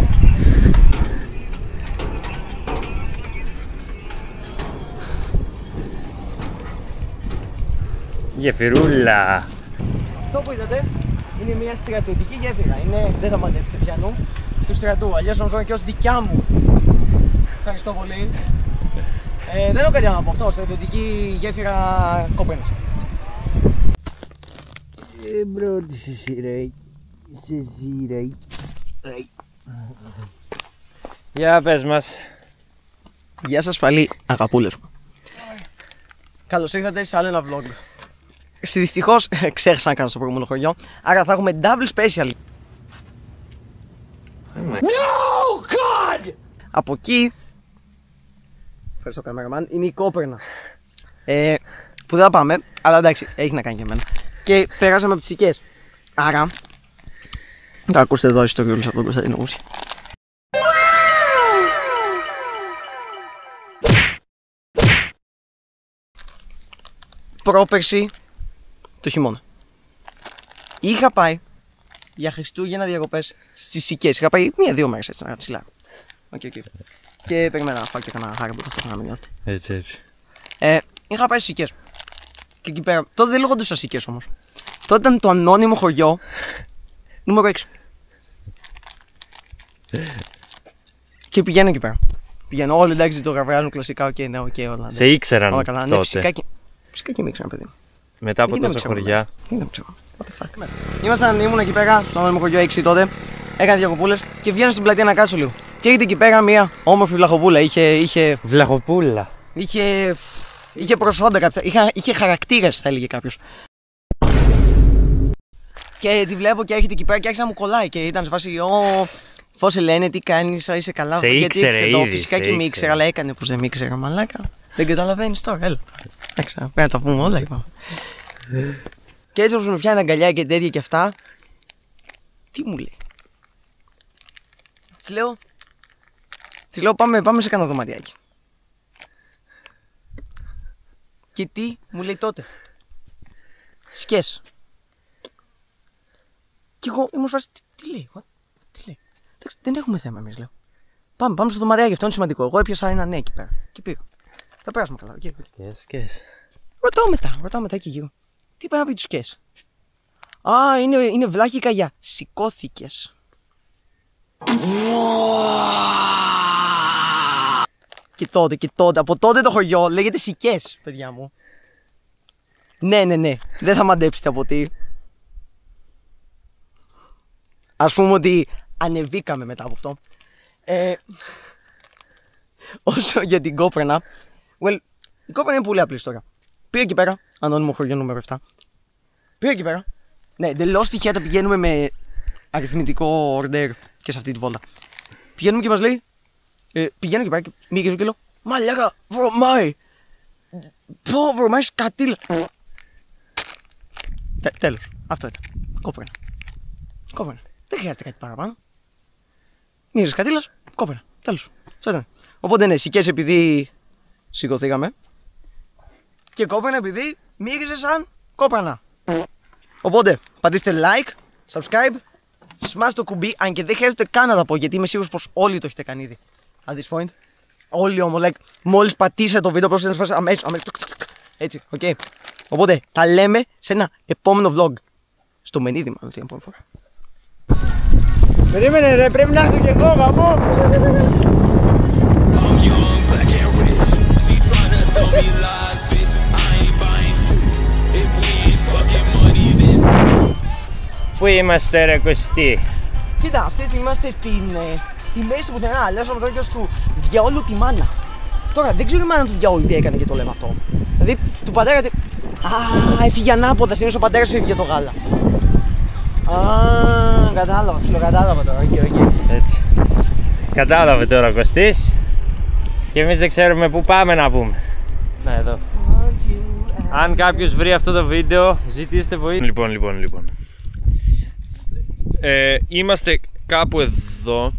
Γεφυρούλα! Αυτό που είδατε είναι μια στρατιωτική γέφυρα. Δεν θα μαντέψετε πιανού του στρατού. Αλλιώς νομίζω και ως δικιά μου. Ευχαριστώ πολύ. Δεν έχω κάτι να πω αυτό. Στρατιωτική γέφυρα Κόπρενας. Εμπρόντισε σειρέ. Για πες μας. Γεια σας πάλι αγαπούλες μου. Καλώς ήρθατε σε άλλο ένα vlog. Δυστυχώς ξέχασα να κάνω στο προηγούμενο χωριό, άρα θα έχουμε double special. No, God! Από εκεί, ευχαριστώ καμεραμάν, είναι η Κόπερνα. Που δεν θα πάμε, αλλά εντάξει, έχει να κάνει και εμένα. Και περάσαμε από τις Σικές. Άρα, θα ακούσετε εδώ ιστοριούλες από τον Κωνσταντίνο Κούρση. Πρόπερση το χειμώνα είχα πάει για Χριστούγεννα διακοπές στις Σικές. Είχα πάει 1-2 μέρες έτσι να τσιλάρω. Okay. Και περιμένω να φάω και κανένα χάρη που αυτό να μην νιώθει. Έτσι. Είχα πάει στις Σικές. Και εκεί πέρα, τότε δεν λέγονταν Σικές όμως. Τότε ήταν το ανώνυμο χωριό νούμερο 6. Και πηγαίνω εκεί πέρα. Πηγαίνω όλοι εντάξει το γραβιάζουν κλασικά, οκ, ναι, οκ, όλα. Σε ήξεραν όλα καλά. τότε. Ναι, φυσικά και με ήξεραν, παιδί. Μετά από τόσα χωριά. Δεν ξέρω. What the fuck. Ήμουν εκεί πέρα, στο ανώνυμο χωριό 6 τότε. Έκανα διακοπούλες και βγαίνω στην πλατεία να κάτσω λίγο. Και έρχεται εκεί πέρα μια όμορφη βλαχοπούλα. Βλαχοπούλα. Είχε προσόντα κάποια. Είχε χαρακτήρες, θα έλεγε κάποιος. Και τη βλέπω και έρχεται εκεί πέρα και άρχισε να μου κολλάει. Και ήταν σε φάση, πώς σε λένε, τι κάνεις, είσαι καλά. Σε γιατί ήξερε εδώ, ήδη, φυσικά και μη ήξερα, αλλά έκανε πως δεν μη ήξερα, μαλάκα. Δεν καταλαβαίνεις τώρα, έλα. Εντάξει, πρέπει να τα πούμε όλα, είπαμε. Και έτσι όπως με πιάνει αγκαλιά και τέτοια και αυτά, τι μου λέει? Της λέω πάμε σε κανένα δωματιάκι. Και τι μου λέει τότε? Σκες. Και εγώ ήμουν φάση, τι λέει? Εντάξει, δεν έχουμε θέμα εμείς, λέω. Πάμε στο δωματιάκι, αυτό είναι σημαντικό. Εγώ έπιασα ένα ναι εκεί πέρα και πήγα. Θα περάσουμε καλά. Σκες. Ρωτάω μετά εκεί γύρω. Τι πάει να πει τους σκες? Α, είναι βλάχικα για σηκώθηκες. Και τότε, από τότε το χωριό λέγεται Σικές, παιδιά μου. Ναι, δεν θα μαντέψετε από τι. Ας πούμε ότι ανεβήκαμε μετά από αυτό. Όσο για την Κόπρανα, η Κόπρανα είναι πολύ απλή τώρα. Πήγα εκεί πέρα, ανώνυμο χωριό νούμερο 7. Πήγα εκεί πέρα. Ναι, εντελώς τυχαία τα πηγαίνουμε με αριθμητικό ορντέρ και σε αυτή τη βόλτα. Πηγαίνουμε και μας λέει, πηγαίνω εκεί πέρα και μίγεζω και λέω, μαλάκα, βρωμάει. Πω, βρωμάει σκατήλα. Τέλος, αυτό ήταν. Κόπρανα. Δεν χρειάζεται κάτι παραπάνω. Μίγεζε σκατήλας, κόπρανα. Τέλος. Αυτό ήταν. Οπότε ναι, Σικές επειδή σηκωθήκαμε. Και Κόπρανα επειδή μύριζε σαν Κόπρανα. Οπότε πατήστε like, subscribe, smash το κουμπί. Αν και δεν χρειάζεται καν να τα πω, γιατί είμαι σίγουρος πως όλοι το έχετε κάνει ήδη. At this point. Όλοι όμως, like, μόλις πατήσετε το βίντεο πρόσθετε να σας αμέσως. Έτσι, οκ. Οπότε τα λέμε σε ένα επόμενο vlog. Στο Μενίδη μάλλον την επόμενη φορά. Περίμενε ρε, πρέπει να έρθω και εγώ, γαμό. Πού είμαστε ρε Κωστή? Κοίτα, αυτή τη στιγμή είμαστε στη μέση του πουθενά. Λέω στον λόγιο του διαόλου τη μάνα. Τώρα δεν ξέρω η μάνα του διαόλου τι έκανε και το λέμε αυτό. Δηλαδή του πατέρα. Α, έφυγε ανάποδα. Συνήθως ο πατέρας έφυγε για το γάλα. Α, κατάλαβα, φιλοκατάλαβα τώρα. Έτσι. Κατάλαβε τώρα ο Κωστής. Και εμείς δεν ξέρουμε πού πάμε να πούμε. Να εδώ. Αν κάποιος βρει αυτό το βίντεο, ζητήστε βοήθεια. Λοιπόν. Είμαστε κάπου εδώ.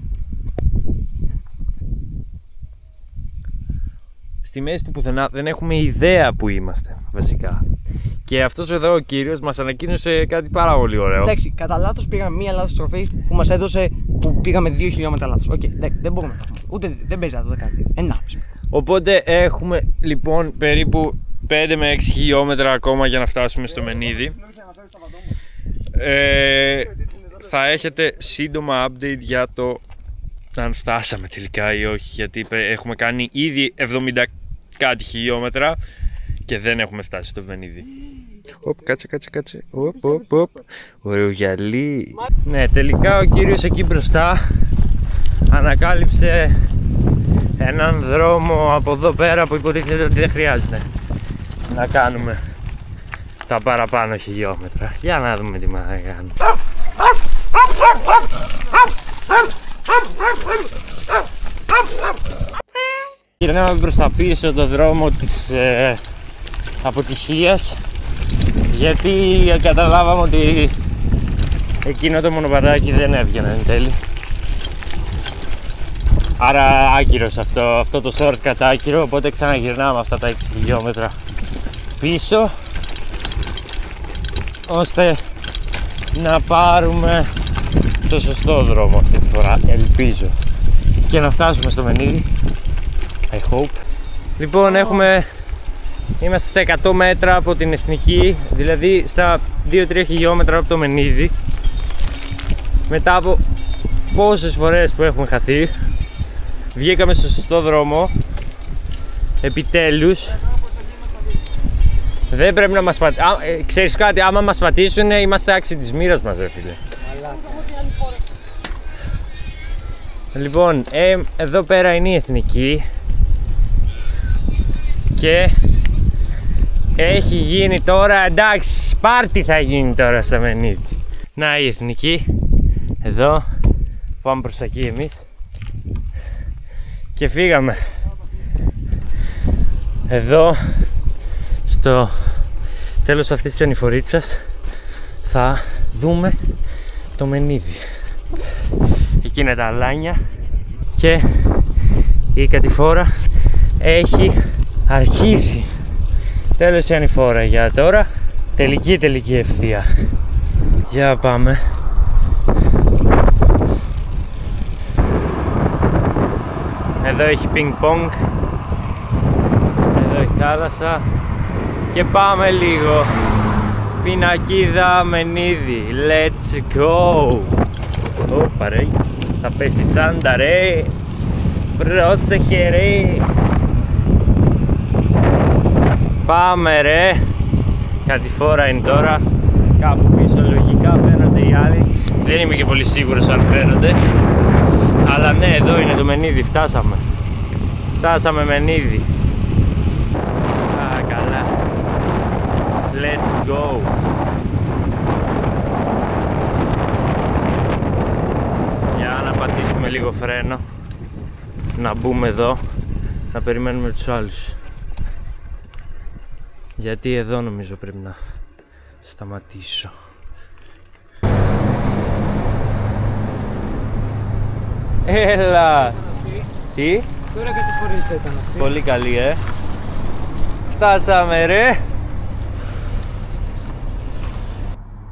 Στη μέση του πουθενά, δεν έχουμε ιδέα που είμαστε βασικά. Και αυτός εδώ ο κύριος μας ανακοίνωσε κάτι πάρα πολύ ωραίο. Εντάξει, κατά λάθος πήγαμε μία λάθος στροφή που μας έδωσε που πήγαμε 2 χιλιόμετρα λάθος. Οκ, δεν μπορούμε να το πούμε. Ούτε δεν παίζει να το κάνει. 1,5. Οπότε έχουμε λοιπόν περίπου 5 με 6 χιλιόμετρα ακόμα για να φτάσουμε στο Μενίδη. Θα έχετε σύντομα update για το αν φτάσαμε τελικά ή όχι, γιατί έχουμε κάνει ήδη 70 κάτι χιλιόμετρα και δεν έχουμε φτάσει στο Μενίδη. Κάτσε. Ωραίο γυαλί. Ναι, τελικά ο κύριος εκεί μπροστά ανακάλυψε έναν δρόμο από εδώ πέρα που υποτίθεται ότι δεν χρειάζεται να κάνουμε τα παραπάνω χιλιόμετρα. Για να δούμε τι μας θα κάνουμε. Γυρνάμε προς τα πίσω το δρόμο της αποτυχίας, γιατί καταλάβαμε ότι εκείνο το μονοπατάκι δεν έβγαινε εν τέλει. Άρα άκυρος αυτό το shortcut άκυρο, οπότε ξαναγυρνάμε αυτά τα 6 χιλιόμετρα πίσω, ώστε να πάρουμε το σωστό δρόμο αυτή τη φορά, ελπίζω, και να φτάσουμε στο Μενίδη. I hope. Λοιπόν, είμαστε στα 100 μέτρα από την Εθνική, δηλαδή στα 2-3 χιλιόμετρα από το Μενίδη. Μετά από πόσες φορές που έχουμε χαθεί, βγήκαμε στο σωστό δρόμο. Επιτέλους. Δεν πρέπει να μας πατήσουν. Ξέρεις κάτι, άμα μας πατήσουν είμαστε άξιοι της μοίρας μας, ρε φίλε. Λοιπόν, εδώ πέρα είναι η Εθνική και έχει γίνει τώρα, εντάξει, πάρτι θα γίνει τώρα στα Μενίδη. Να η Εθνική, εδώ, πάμε προς εκεί εμείς και φύγαμε. Εδώ στο τέλος αυτής της ανηφορίτσας θα δούμε το Μενίδη. Εκεί είναι τα αλάνια και η κατηφόρα έχει αρχίσει. Τέλος η ανηφόρα για τώρα. Τελική ευθεία. Για πάμε. Εδώ έχει πινκ πονγκ. Εδώ έχει θάλασσα. Και πάμε λίγο. Πινακίδα Μενίδη. Let's go. Ωπα ρε. Θα πέσει τσάντα ρε. Πρόσεχε ρε. Πάμε ρε. Κατηφόρα είναι τώρα. Κάπου πίσω λογικά φαίνονται οι άλλοι. Δεν είμαι και πολύ σίγουρος αν φαίνονται. Αλλά ναι, εδώ είναι το Μενίδη. Φτάσαμε. Φτάσαμε Μενίδη. Α, καλά. Let's go. Για να πατήσουμε λίγο φρένο. Να μπούμε εδώ. Να περιμένουμε τους άλλους. Γιατί εδώ νομίζω πρέπει να σταματήσω. Έλα! Τι? Τώρα κατηφορίτσα ήταν αυτή. Πολύ καλή, Φτάσαμε ρε!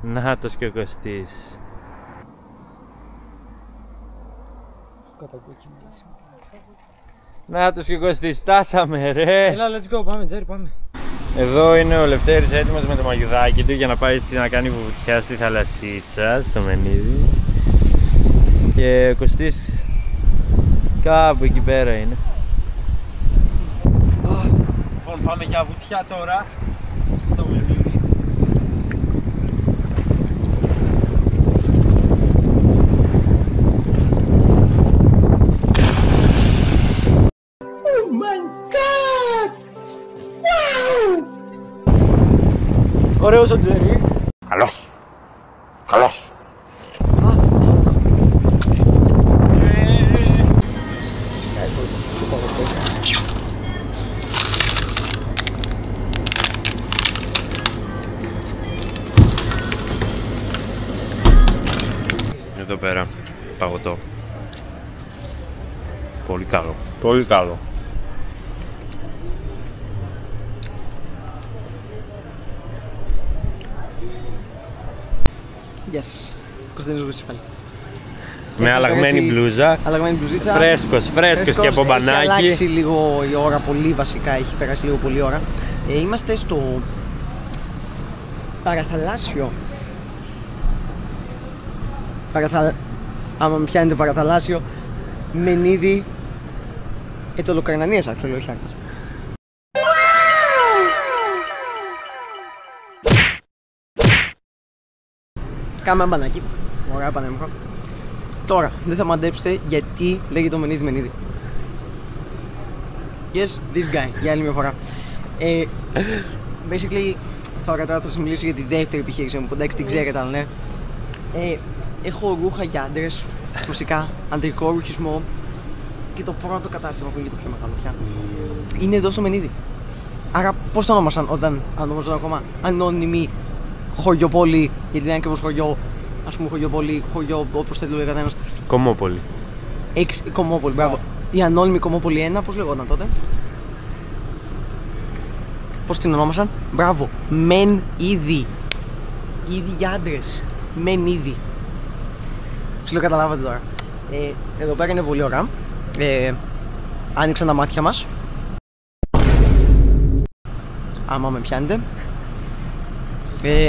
Νάτος και ο Κωστής. Νάτος και ο Κωστής, φτάσαμε ρε! Έλα, let's go, πάμε Τζέρι, πάμε. Εδώ είναι ο Λευτέρης έτοιμος με το μαγιουδάκι του για να πάει να κάνει βουτιά στη θαλασσίτσα, στο Μενίδη. Και ο Κωστής κάπου εκεί πέρα είναι. Λοιπόν, πάμε για βουτιά τώρα στο Μενίδη. Ωραίος ο Τζέρι. Καλός. Καλός. Εδώ πέρα, παγωτό. Πολύ καλό. Πολύ καλό. Γεια σας. Κωνσταντίνος Γουσής πάλι. Με αλλαγμένη μπλούζα. Αλλαγμένη μπλουζίτσα. Φρέσκος και από μπανάκι. Έχει αλλάξει λίγο η ώρα, πολύ βασικά. Έχει περάσει λίγο πολύ ώρα. Είμαστε στο παραθαλάσσιο. Άμα με πιάνετε παραθαλάσσιο, Μενίδη Ετωλοκρανανίας, actually, όχι Άρκας. Κάμε ένα μπανάκι. Ωραία, πανέμορφα. Τώρα, δεν θα μαντέψετε γιατί λέγεται το Μενίδη Μενίδη. Yes, this guy, για άλλη μια φορά. Basically, τώρα θα σας μιλήσω για τη δεύτερη επιχείρηση μου, που εντάξει την ξέρετε, αλλά ναι. Έχω ρούχα για άντρες, βασικά αντρικό ρουχισμό, και το πρώτο κατάστημα που είναι και το πιο μεγάλο πια είναι εδώ στο Μενίδη. Άρα πώς το ονόμασαν όταν ονομαζόταν ακόμα ανώνυμη χωριοπόλη, γιατί δεν είναι ακριβώς χωριό, ας πούμε χωριοπόλη, χωριό όπως θέλει ο καθένας. Κομμόπολη. Κομμόπολη, μπράβο. Η ανώνυμη Κομμόπολη 1, πώς λεγόταν τότε? Πώς την ονόμασαν? Μπράβο. Μεν ήδη. Ήδη για άντρες. Μεν ήδη. Σου καταλάβατε τώρα. Εδώ πέρα είναι πολύ ωραία. Άνοιξαν τα μάτια μας. Άμα με πιάνετε.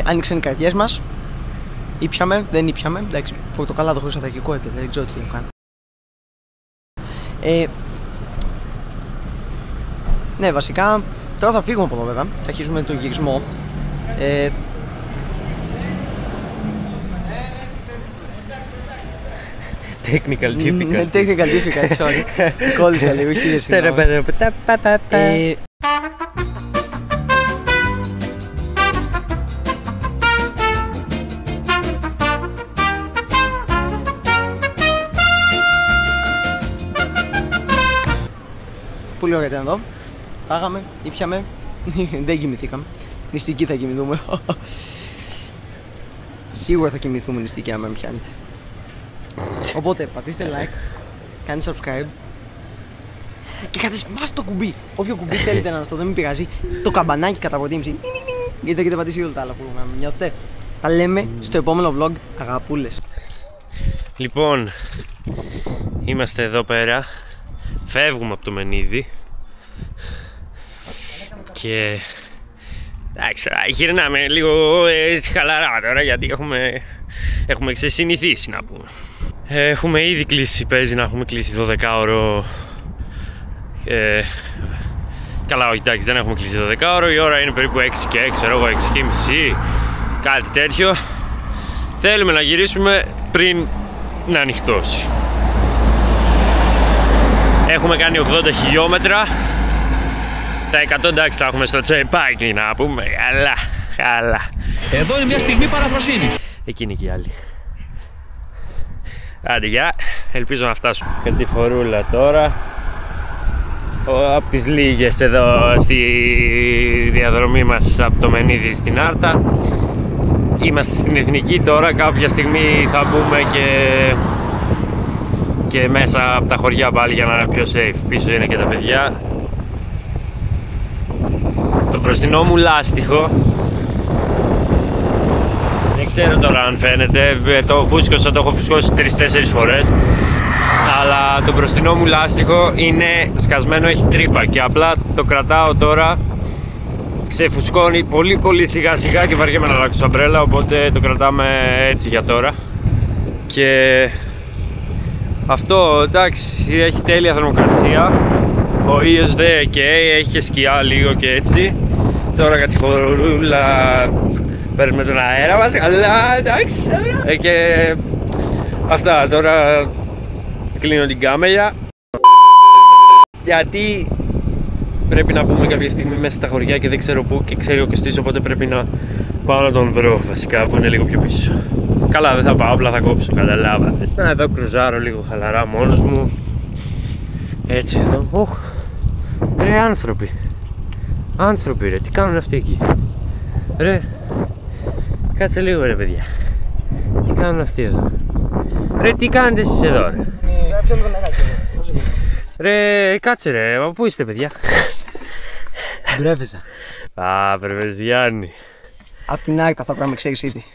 Άνοιξαν οι καρδιές μας. Ήπιαμε, δεν ήπιαμε. Εντάξει, πορτοκαλά το χρυσαθακικό έπιατε, δεν ξέρω τι έχω κάνει. Ναι, βασικά, τώρα θα φύγουμε από εδώ βέβαια. Θα αρχίσουμε το γυρισμό. Technical difficulty. Technical difficulty, sorry. Κόλλησα λίγο, χίλια συγγνώμη. Πολύ ωραία ήταν εδώ. Φάγαμε, ήπιαμε. Δεν κοιμηθήκαμε. Νηστική θα κοιμηθούμε. Σίγουρα θα κοιμηθούμε νηστική άμα με πιάνετε. Οπότε πατήστε like, κάντε subscribe και κάντε smash το κουμπί. Όποιο κουμπί θέλετε να αυτό, δεν με πειράζει. Το καμπανάκι κατά προτίμηση. Γιατί το έχετε πατήσει όλα τα άλλα που νιώθετε. Τα λέμε στο επόμενο vlog, αγαπούλες. Λοιπόν, είμαστε εδώ πέρα. Φεύγουμε από το Μενίδη. Και εντάξει, γυρνάμε λίγο χαλαρά τώρα, γιατί έχουμε ξεσυνηθίσει να πούμε. Έχουμε ήδη κλείσει, παίζει να έχουμε κλείσει 12ωρο. Καλά, όχι, εντάξει, δεν έχουμε κλείσει 12ωρο. Η ώρα είναι περίπου 6 και 6, ξέρω εγώ, 6 και μισή, κάτι τέτοιο. Θέλουμε να γυρίσουμε πριν να ανοιχτώσει. Έχουμε κάνει 80 χιλιόμετρα. Τα 100 εντάξει τα έχουμε στο τσεπάκι να πούμε. Καλά. Εδώ είναι μια στιγμή παραφροσύνης. Εκείνη και η άλλη. Άντε γεια. Ελπίζω να φτάσουμε. Και τη φορούλα τώρα. Από τις λίγες εδώ στη διαδρομή μας από το Μενίδη στην Άρτα. Είμαστε στην Εθνική τώρα. Κάποια στιγμή θα μπούμε και μέσα από τα χωριά πάλι για να είναι πιο safe. Πίσω είναι και τα παιδιά. Το μπροστινό μου λάστιχο, δεν ξέρω τώρα αν φαίνεται, το φούσκωσα, το έχω φουσκώσει 3-4 φορές, αλλά το μπροστινό μου λάστιχο είναι σκασμένο, έχει τρύπα και απλά το κρατάω τώρα, ξεφουσκώνει πολύ σιγά σιγά και βαριέμαι να αλλάξω σαμπρέλα, οπότε το κρατάμε έτσι για τώρα. Και αυτό εντάξει, έχει τέλεια θερμοκρασία. Ο ήλιος δεν καίει, έχει και σκιά λίγο και έτσι. Τώρα για τη φορούλα παίρνουμε τον αέρα μας, αλλά εντάξει. Και αυτά, τώρα κλείνω την κάμερα. Γιατί πρέπει να μπούμε κάποια στιγμή μέσα στα χωριά και δεν ξέρω πού και ξέρει ο Κωστής, οπότε πρέπει να πάω να τον βρω βασικά που είναι λίγο πιο πίσω. Καλά, δεν θα πάω, απλά θα κόψω, καταλάβατε. Να εδώ κρουζάρω λίγο χαλαρά μόνος μου. Έτσι εδώ. Ρε άνθρωποι ρε, τι κάνουν αυτοί εκεί? Ρε, κάτσε λίγο ρε παιδιά. Τι κάνουν αυτοί εδώ? Ρε, τι κάνετε εσείς εδώ ρε? Ρε, κάτσε ρε, πού είστε παιδιά? Μπρέβεζα. Πρεβεζιάννη. Απ' την Άρτα θα πράγμα, ξέρεις ήδη.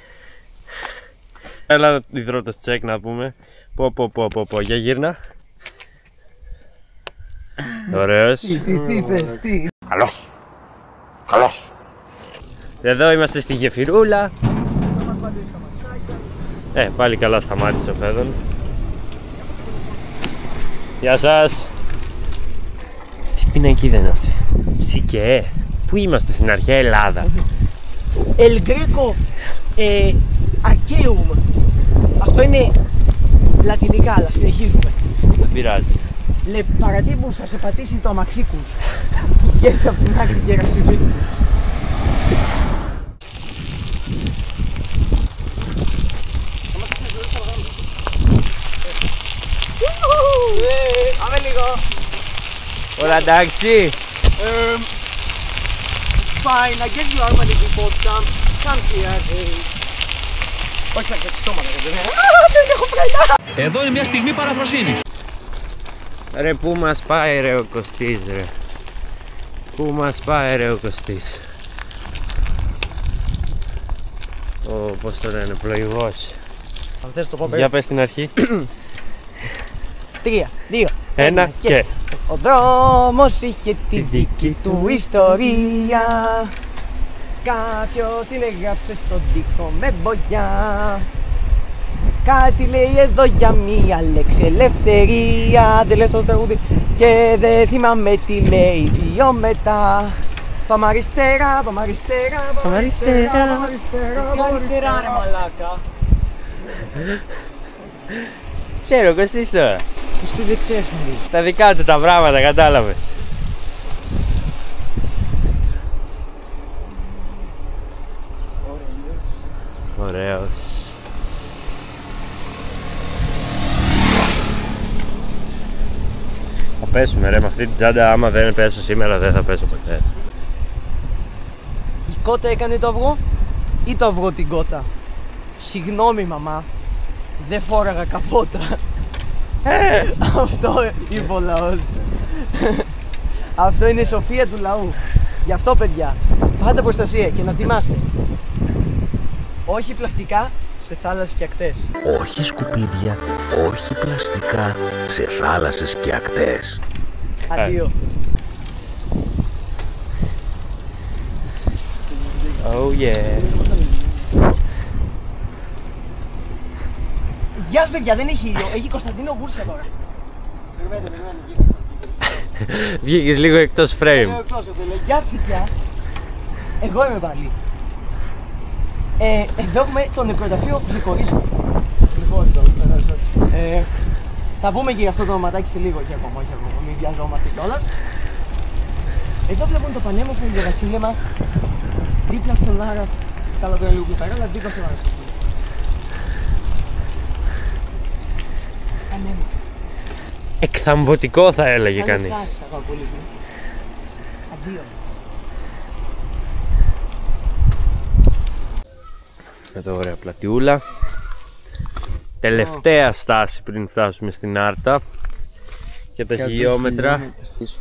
Έλα υδρότας τσεκ να πούμε. Πω, για γύρνα. Ωραίος. Τι θες, τι? Καλώς. Εδώ είμαστε στη γεφυρούλα. Πάλι καλά σταμάτησε ο Φέδων. Γεια σας. Τι πινακίδα είναι αυτή? Σικέ. Πού είμαστε, στην αρχαία Ελλάδα? El Greco Archaeum. Αυτό είναι λατινικά, αλλά συνεχίζουμε. Δεν πειράζει. Παρατύπου θα σε πατήσει το αμαξίκους. Βγες από την άκρη και ρασιβή. Πάμε λίγο. Όλα εντάξει. Fine, I guess you are my little podcast. Come here. Όχι, θα ξετιστώ μάνα, δεν έχω φραγιά. Εδώ είναι μια στιγμή παραφροσύνης. Ρε, πού μας πάει ρε ο Κωστής ρε? Πού μας πάει ρε ο Κωστής? Πώς το λένε, πλοηγός. Αν θες το πω Για πες την αρχή. 3, 2, 1 και... Ο δρόμος είχε τη δική του ιστορία. Κάποιος την έγραψε στον τοίχο με μπογιά. Κάτι λέει εδώ για μία λέξη, ελευθερία. Δεν λες το τραγούδι και δεν θυμάμαι τι λέει πιο μετά. Πάμε αριστερά, πάμε αριστερά, πάμε αριστερά, πάμε αριστερά ρε μαλάκα. Ξέρω, Κωστής τώρα. Κωστή δεν ξέρεις μου. Στα δικά του τα πράγματα, κατάλαβες. Ωραίος. Θα πέσουμε ρε, με αυτή την τσάντα άμα δεν πέσω σήμερα δεν θα πέσω ποτέ. κότα έκανε το αυγό ή το αυγό την κότα? Συγγνώμη μαμά, δεν φόραγα καπότα. Αυτό είπε ο λαός. Αυτό είναι η σοφία του λαού. Γι' αυτό παιδιά, πάντα προστασία και να θυμάστε. Όχι πλαστικά σε θάλασσες και ακτές. Όχι σκουπίδια, όχι πλαστικά σε θάλασσες και ακτές. Αντίο. Oh yeah. Γεια σας παιδιά, δεν έχει ήλιο, έχει Κωνσταντίνο Βούρσια τώρα. Βγήκες λίγο εκτός frame. Γεια σας παιδιά, εγώ είμαι πάλι. Εδώ έχουμε το νεκροταφείο Γλυκορίζου. Θα πούμε και για αυτό το ονοματάκι σε λίγο, όχι ακόμα, μην βιαζόμαστε κιόλας. Εδώ βλέπουμε το πανέμορφο ηλιοβασίλεμα, δίπλα από τον Άρα, καλά το λίγο κουταρά, αλλά δίπλα στον Άρα. Πανέμορφο. Εκθαμβωτικό θα έλεγε Σαν κανείς. εσάς, αγαπώ πολύ. Αντίο. Εδώ ωραία πλατιούλα. Τελευταία στάση πριν φτάσουμε στην Άρτα. Και τα χιλιόμετρα.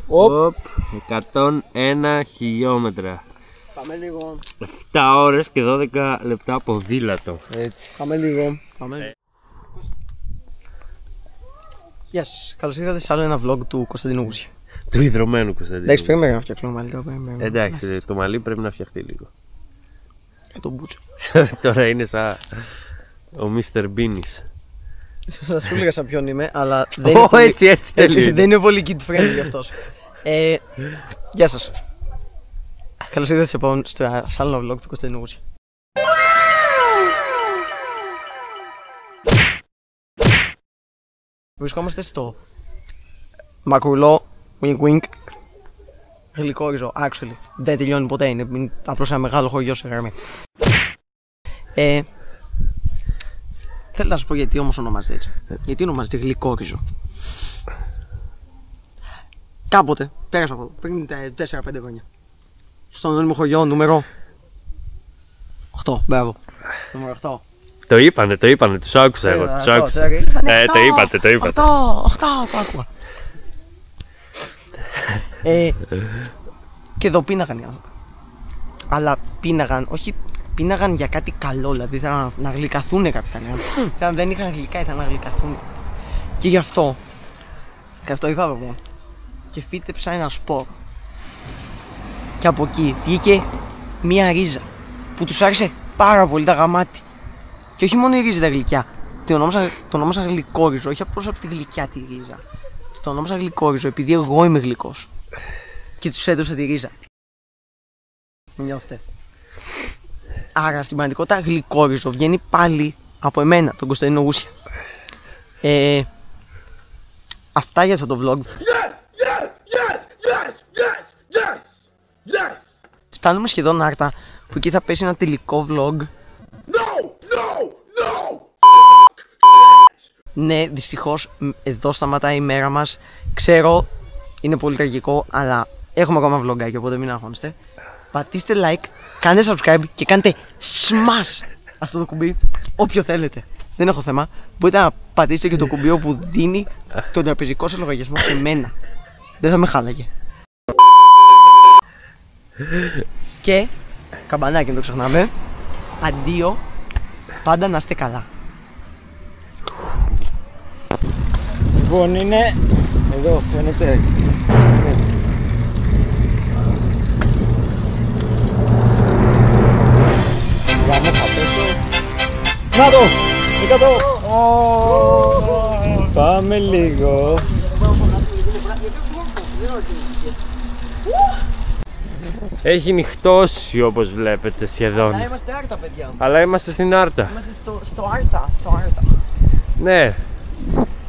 Οπ, 101 χιλιόμετρα. Πάμε λίγο. 7 ώρες και 12 λεπτά ποδήλατο. Έτσι. Πάμε λίγο. Γεια σας. Καλώς ήρθατε σε άλλο ένα vlog του Κωνσταντίνου Βούρσια. Του ιδρωμένου Κωνσταντίνου. Εντάξει, πρέπει να φτιάξουμε μαλλί. Εντάξει, το μαλλί πρέπει να φτιαχτεί λίγο. Το μπούτσο. Τώρα είναι σαν ο Mr. Beanies. Θα σου έλεγα σαν ποιον είμαι, αλλά δεν είναι πολύ, έτσι, δεν είναι πολύ kid friendly αυτός. Γεια σας. Καλώς ήρθατε στο άλλο vlog του Κωνσταντίνου Βούρσια. Βρισκόμαστε στο μακρουλό wink wink Γλυκόριζο. Actually, δεν τελειώνει ποτέ, είναι απλώς ένα μεγάλο χωριό σε γραμμή. Θέλω να σας πω γιατί όμως ονομάζεται έτσι. Γιατί ονομάζεται Γλυκόριζο. Κάποτε, πέρασα από εδώ, πριν 4-5 χρόνια. Στο ανώνυμο χωριό νούμερο 8, μπράβο. Νούμερο 8. Το είπανε, τους άκουσα εγώ, τους άκουσα. Το είπατε. 8, το άκουγα. Και εδώ πίναγαν οι άνθρωποι. Αλλά πίναγαν, όχι πίναγαν για κάτι καλό, δηλαδή ήθελαν να γλυκαθούν κάποιοι θα λέγανε. Δεν είχαν γλυκά, ήθελαν να γλυκαθούν. Και γι' αυτό ήρθα εγώ και φύτεψα ένα σπόρο. Και από εκεί βγήκε μία ρίζα που τους άρεσε πάρα πολύ τα γαμάτι. Και όχι μόνο η ρίζα τα γλυκιά, το ονόμασα Γλυκόριζο, όχι απλώς από τη γλυκιά τη ρίζα. Το ονόμασα Γλυκόριζο επειδή εγώ είμαι γλυκός. Και τους έδωσα τη ρίζα. Μην νιώθετε. Άρα στην πραγματικότητα Γλυκόριζο βγαίνει πάλι από εμένα, τον Κωνσταντίνο Βούρσια. Αυτά για αυτό το vlog. Φτάνουμε σχεδόν Άρτα, που εκεί θα πέσει ένα τελικό vlog. Ναι, δυστυχώς εδώ σταματάει η μέρα μας. Ξέρω, είναι πολύ τραγικό, αλλά έχουμε ακόμα vlogάκι, οπότε μην αγχώνεστε. Πατήστε like, κάντε subscribe και κάντε smash αυτό το κουμπί, όποιο θέλετε. Δεν έχω θέμα. Μπορείτε να πατήσετε και το κουμπί όπου δίνει τον τραπεζικό σε λογαριασμό σε μένα. Δεν θα με χάλαγε. Και καμπανάκι, μην το ξεχνάμε. Αντίο, πάντα να είστε καλά. Λοιπόν, είναι εδώ, φαίνεται. Γάμε, θα πέσω. Να το! Εκατό! Πάμε λίγο. Έχει νυχτώσει όπως βλέπετε σχεδόν. Αλλά είμαστε Άρτα, παιδιά. Αλλά είμαστε στην Άρτα. Είμαστε στο Άρτα. Ναι.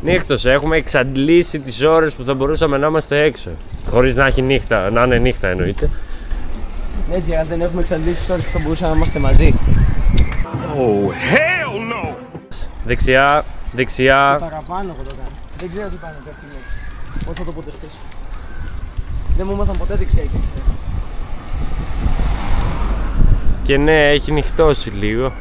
Νύχτωσε, έχουμε εξαντλήσει τις ώρες που θα μπορούσαμε να είμαστε έξω. Χωρίς να έχει νύχτα, να είναι νύχτα εννοείται. Έτσι, αν δεν έχουμε εξαντλήσει τις ώρες που θα μπορούσαμε να είμαστε μαζί. Oh, hell no! Δεξιά. Παραπάνω εγώ το κάνω. Δεν ξέρω τι πάνε αυτή τη λέξη. Πώς θα το ποτεχτείς. Δεν μου έμαθαν ποτέ δεξιά και αριστερά. Και ναι, έχει νυχτώσει λίγο.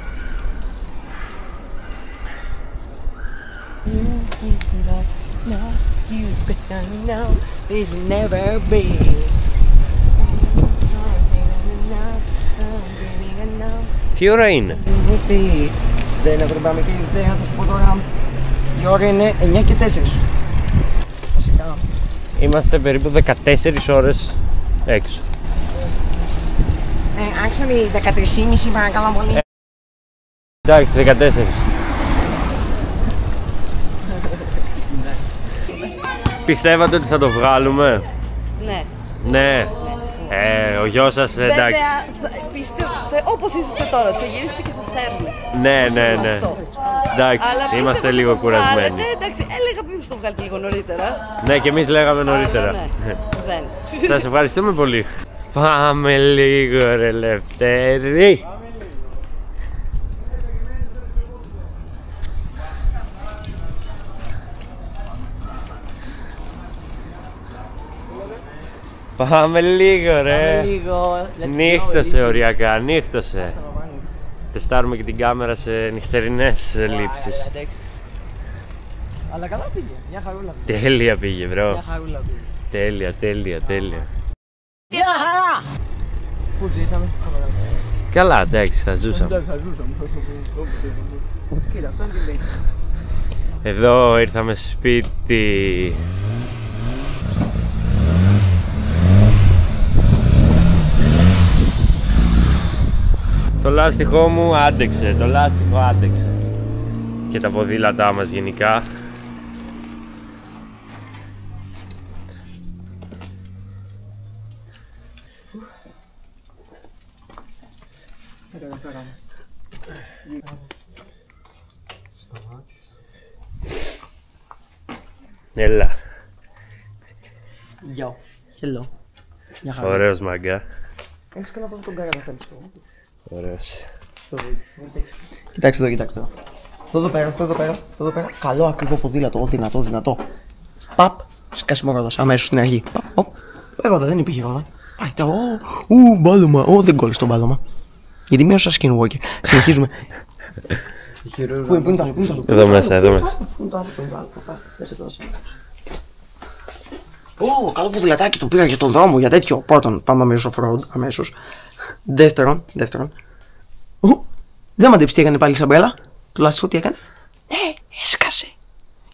Τι ώρα είναι? Δεν έχω την πραγματική ιδέα, θα σου πω τώρα. Η ώρα είναι 9 και 4. Βασικά. Είμαστε περίπου 14 ώρες έξω. Actually 13,5 παρακαλώ πολύ. Εντάξει, 14. Πιστεύατε ότι θα το βγάλουμε? Ναι. Ναι. Ο γιος σας, εντάξει. Βέβαια, πιστεύω, όπως είσαστε τώρα, θα γυρίσετε και θα σέρνεστε. Ναι. Εντάξει, είμαστε λίγο κουρασμένοι. Εντάξει, έλεγα μήπως το βγάλετε λίγο νωρίτερα. Ναι, και εμείς λέγαμε νωρίτερα. Ναι, δεν. Σας ευχαριστούμε πολύ. Πάμε λίγο ρε Λευτέρη. Πάμε λίγο ρε. Νύχτωσε οριακά, νύχτωσε. Τεστάρουμε και την κάμερα σε νυχτερινές λήψεις. Αλλά καλά πήγε, μια χαρούλα πήγε. Τέλεια πήγε μπρο. Μια χαρούλα πήγε. Τέλεια. Μια χαρά! Πού ζήσαμε? Καλά, εντάξει, θα ζούσαμε. Κοίτα, αυτό είναι τι λέει. Εδώ ήρθαμε σπίτι. Το λάστιχό μου άντεξε, το λάστιχο άντεξε. Και τα ποδήλατά μας γενικά. Έλα. Γεια. Hello. Ωραίος μαγκά. Έχεις κανένα από τον κάγα να θέλεις. Ωραίος. Κοιτάξτε εδώ. Αυτό εδώ πέρα. Καλό ακριβό ποδήλατο, δυνατό. Παπ, σκάσιμο ρόδας, αμέσως στην αρχή. Ρόδα, δεν υπήρχε ρόδα. Πάει, μπάλωμα, δεν κόλλησε το μπάλωμα. Γιατί μείωσα skinwalker. Συνεχίζουμε. Πού είναι το άλλο, Εδώ μέσα. Πού είναι το άλλο, πες εδώ. Καλό ποδηλατάκι το πήγα για τον δρόμο, για τέτοιο. Πρώτον, πάμε αμέσως off-road, αμέσως. Δεύτερον. Δεν μαντέψει τι έκανε πάλι η Σαμπέλα. Το λάστιχο τι έκανε? Ναι, έσκασε.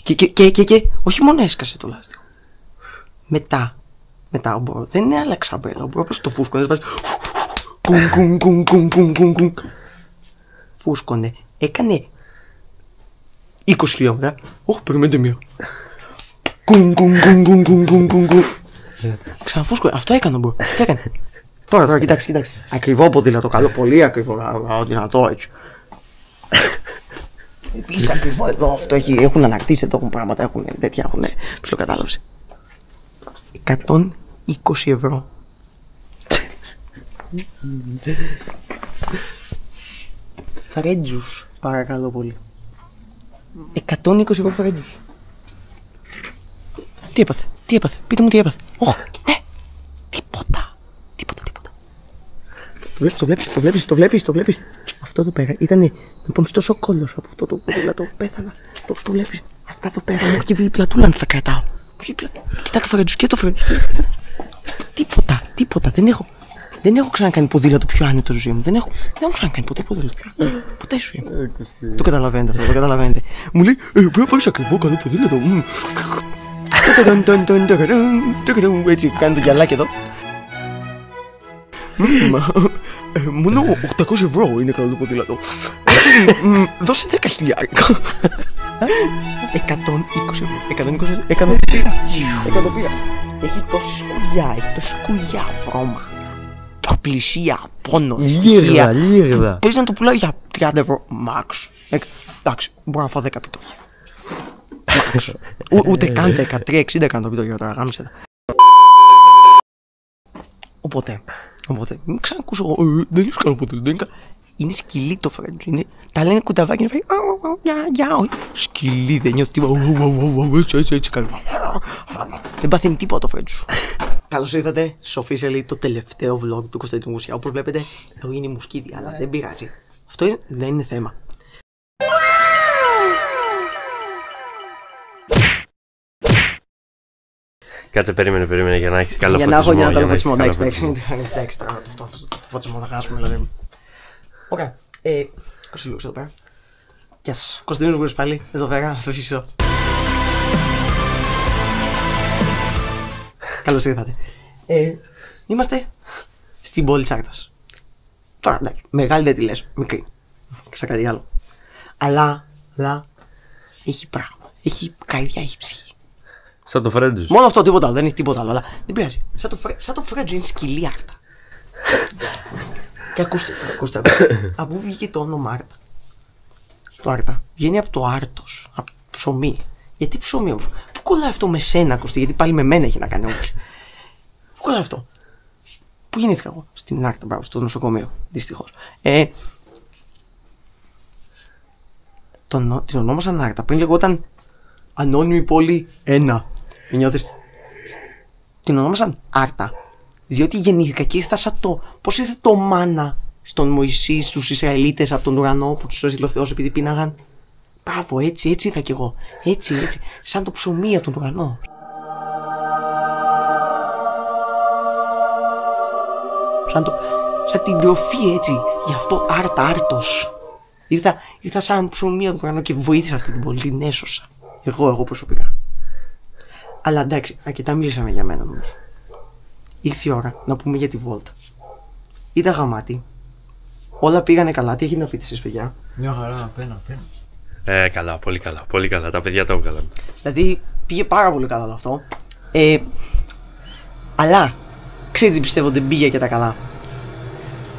Και όχι μόνο έσκασε το λάστιχο. Μετά δεν είναι άλλαξε Σαμπέλα. Μπορεί απλώς το φούσκωνε. Κουν. Φούσκωνε. Έκανε 20 χιλιόμετρα. Όχι, περιμένετε μία. Κουν. Ξαναφούσκωνε. Αυτό έκανε μπρο. Τι έκανε? Τώρα, κοιτάξτε. Ακριβό ποδήλατο, καλό, πολύ ακριβό, δυνατό έτσι. Επίσης ακριβό εδώ, αυτό έχουν ανακτήσει, εδώ έχουν πράγματα, έχουν τέτοια, έχουν ψιλοκατάλαβση. 120 ευρώ. Φρέτζους, παρακαλώ πολύ. 120 ευρώ φρέτζους. Τι έπαθε, πείτε μου τι έπαθε. Ναι, τίποτα. Το βλέπεις. Αυτό εδώ πέρα ήταν τόσο κόλλος από αυτό το ποδήλατο. Πέθανα. Το βλέπεις. Αυτά εδώ πέρα μου και πλατούλα αν θα κρατάω. Κοιτά το φρέντζους και το φρέντζους. Τίποτα. Δεν έχω ξανακάνει ποδήλατο πιο άνετο στη ζωή μου. Δεν έχω ξανακάνει ποτέ ποδήλατο πιο άνετο. Ποτέ στη ζωή μου. Το καταλαβαίνετε αυτό, το καταλαβαίνετε. Μου λέει, πρέπει να πάρεις ακριβό καλό ποδήλατο. Έτσι κάνει το γυαλάκι εδώ. Μόνο 800 ευρώ είναι καλό το ποδήλατο. Δώσε 10.000. 120 ευρώ. 120 εκατομμύρια. Έχει τόση σκουλιά, βρώμα, απλησία, πόνο, δυστυχία. Μπορείς να το πουλάω για 30 ευρώ max. Εντάξει, μπορώ να φάω 10 πιτόγια. Max. Ούτε καν 13,60 κάνω το πιτόγια τώρα, γάμισε τα. Οπότε, μην ξανακούσω, δεν είσαι καλό ποτέ, είναι σκυλί το φρέντζο, τα λένε κουταβάκι, είναι φρέντζο, σκυλί, δεν νιώθει τίποτα, έτσι καλό, δεν παθαίνει τίποτα το φρέντζο. Καλώς ήρθατε στο officially το τελευταίο vlog του Κωνσταντίνου Μουσιά. Όπως βλέπετε, έχω γίνει μουσκίδι, αλλά δεν πειράζει. Αυτό δεν είναι θέμα. Κάτσε, περίμενε για να έχεις καλό φωτισμό. Για να έχω ένα καλό φωτισμό, εντάξει, τώρα το φωτισμό θα χάσουμε δηλαδή. Ωραία, Κωνσταντίνος εδώ πέρα. Γεια σας, Κωνσταντίνος Μουσιάς πάλι, εδώ πέρα, στο φυσικό. Καλώς ήρθατε. Είμαστε στην πόλη της Άρτας. Τώρα εντάξει, μεγάλη δεν τη λες, μικρή. Ξέρω κάτι άλλο. Αλλά έχει πράγμα. Έχει καρδιά, έχει ψυχή. Σαν το Φρέντζο. Μόνο αυτό, τίποτα άλλο, δεν έχει τίποτα άλλο. Αλλά δεν πειράζει. Σαν το Φρέντζο είναι σκυλή Άρτα. Και ακούστε, από πού βγήκε το όνομα Άρτα? Το Άρτα βγαίνει από το άρτος, από ψωμί. Γιατί ψωμί όμως? Πού κολλάει αυτό με σένα, Κωστή? Γιατί πάλι με μένα έχει να κάνει όμως. Πού κολλάει αυτό? Πού γεννήθηκα εγώ? Στην Άρτα, μπράβο, στο νοσοκομείο. Δυστυχώς. Την ονόμασαν Άρτα. Πριν λεγόταν Ανώνυμη Πόλη 1. Νιώθεις? Την ονόμασαν Άρτα διότι γεννήθηκα και ήρθα σαν το. Πώς ήρθε το μάνα στον Μωυσή, στους Ισραηλίτες από τον ουρανό που τους έστειλε ο Θεός επειδή πίναγαν? Μπράβο, έτσι ήρθα κι εγώ. Έτσι. Σαν το ψωμί από τον ουρανό. Σαν την τροφή, έτσι. Γι' αυτό άρτος. Ήρθα σαν ψωμί από τον ουρανό και βοήθησα αυτή την πόλη. Την έσωσα. Εγώ προσωπικά. Αλλά εντάξει, αρκετά μιλήσαμε για μένα όμως. Ήρθε η ώρα να πούμε για τη βόλτα. Ήταν γαμάτι. Όλα πήγανε καλά. Τι έχετε να πείτε εσείς, παιδιά? Μια χαρά, απένα. Καλά, πολύ καλά. Τα παιδιά το έβγαλαν. Δηλαδή πήγε πάρα πολύ καλά όλο αυτό. Αλλά ξέρετε τι πιστεύω δεν πήγε και τα καλά?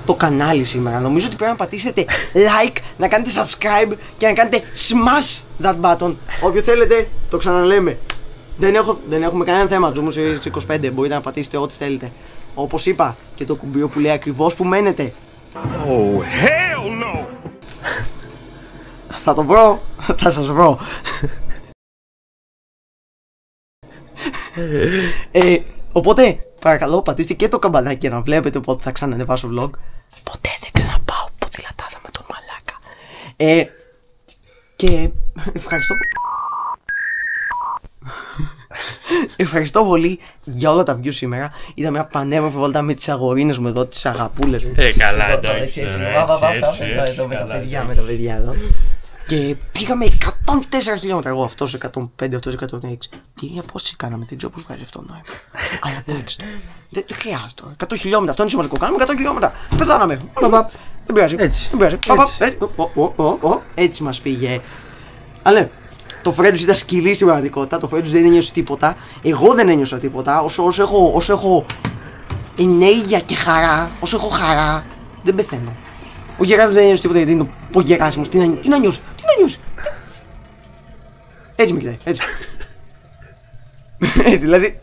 Το κανάλι σήμερα. Νομίζω ότι πρέπει να πατήσετε like, να κάνετε subscribe και να κάνετε smash that button. Όποιο θέλετε, το ξαναλέμε. Δεν έχουμε κανένα θέμα. Του Μουσιάς 25. Μπορείτε να πατήσετε ό,τι θέλετε. Όπως είπα, και το κουμπί που λέει ακριβώς που μένετε. Oh, hell no! Θα το βρω, θα σας βρω. Οπότε, παρακαλώ, πατήστε και το καμπανάκι για να βλέπετε πότε θα ξανανεβάσω vlog. Ποτέ δεν ξαναπάω ποδηλατάδα με τον μαλάκα. Και ευχαριστώ. Ευχαριστώ πολύ για όλα τα views σήμερα. Ήταν μια πανέμορφη βόλτα με τις αγορίνες μου εδώ, τις αγαπούλες μου. Καλά, εντάξει. Εδώ με τα παιδιά εδώ. Και πήγαμε 104 χιλιόμετρα. Εγώ αυτός 105, αυτός 106. Τι είναι, πόσοι κάναμε, δεν ξέρω πώς βγάζει αυτό νόημα. Αλλά εντάξει, δεν χρειάζεται τώρα. 100 χιλιόμετρα, αυτό είναι σημαντικό. Κάναμε 100 χιλιόμετρα. Πεθάναμε. Δεν πειράζει. Έτσι μας πήγε. Αλλά το Φρέντζος ήταν σκυλή στην πραγματικότητα. Το Φρέντζος δεν ένιωσε τίποτα. Εγώ δεν ένιωσα τίποτα. Όσο έχω ενέργεια και χαρά, όσο έχω χαρά, δεν πεθαίνω. Ο Γεράσιμος δεν ένιωσε τίποτα γιατί είναι ο Γεράσιμος. Τι να νιώσει. Έτσι με κοιτάει, έτσι. Έτσι, δηλαδή.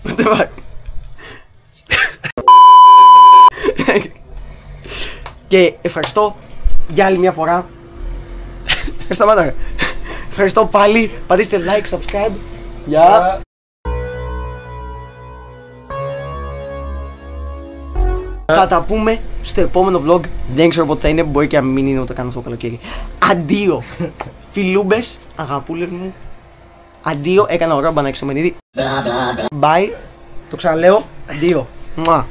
What the fuck. Και ευχαριστώ για άλλη μια φορά. Σταμάτα. Ευχαριστώ πάλι. Πατήστε like, subscribe. Γεια. Θα τα πούμε στο επόμενο vlog. Δεν ξέρω πότε θα είναι. Μπορεί και να μην είναι ούτε καν αυτό το καλοκαίρι. Αντίο. Φιλούμπες, αγαπούλες μου. Αντίο. Έκανα ωραίο μπανάκι στο μενίδι. Bye. Το ξαναλέω. Αντίο. Μουα.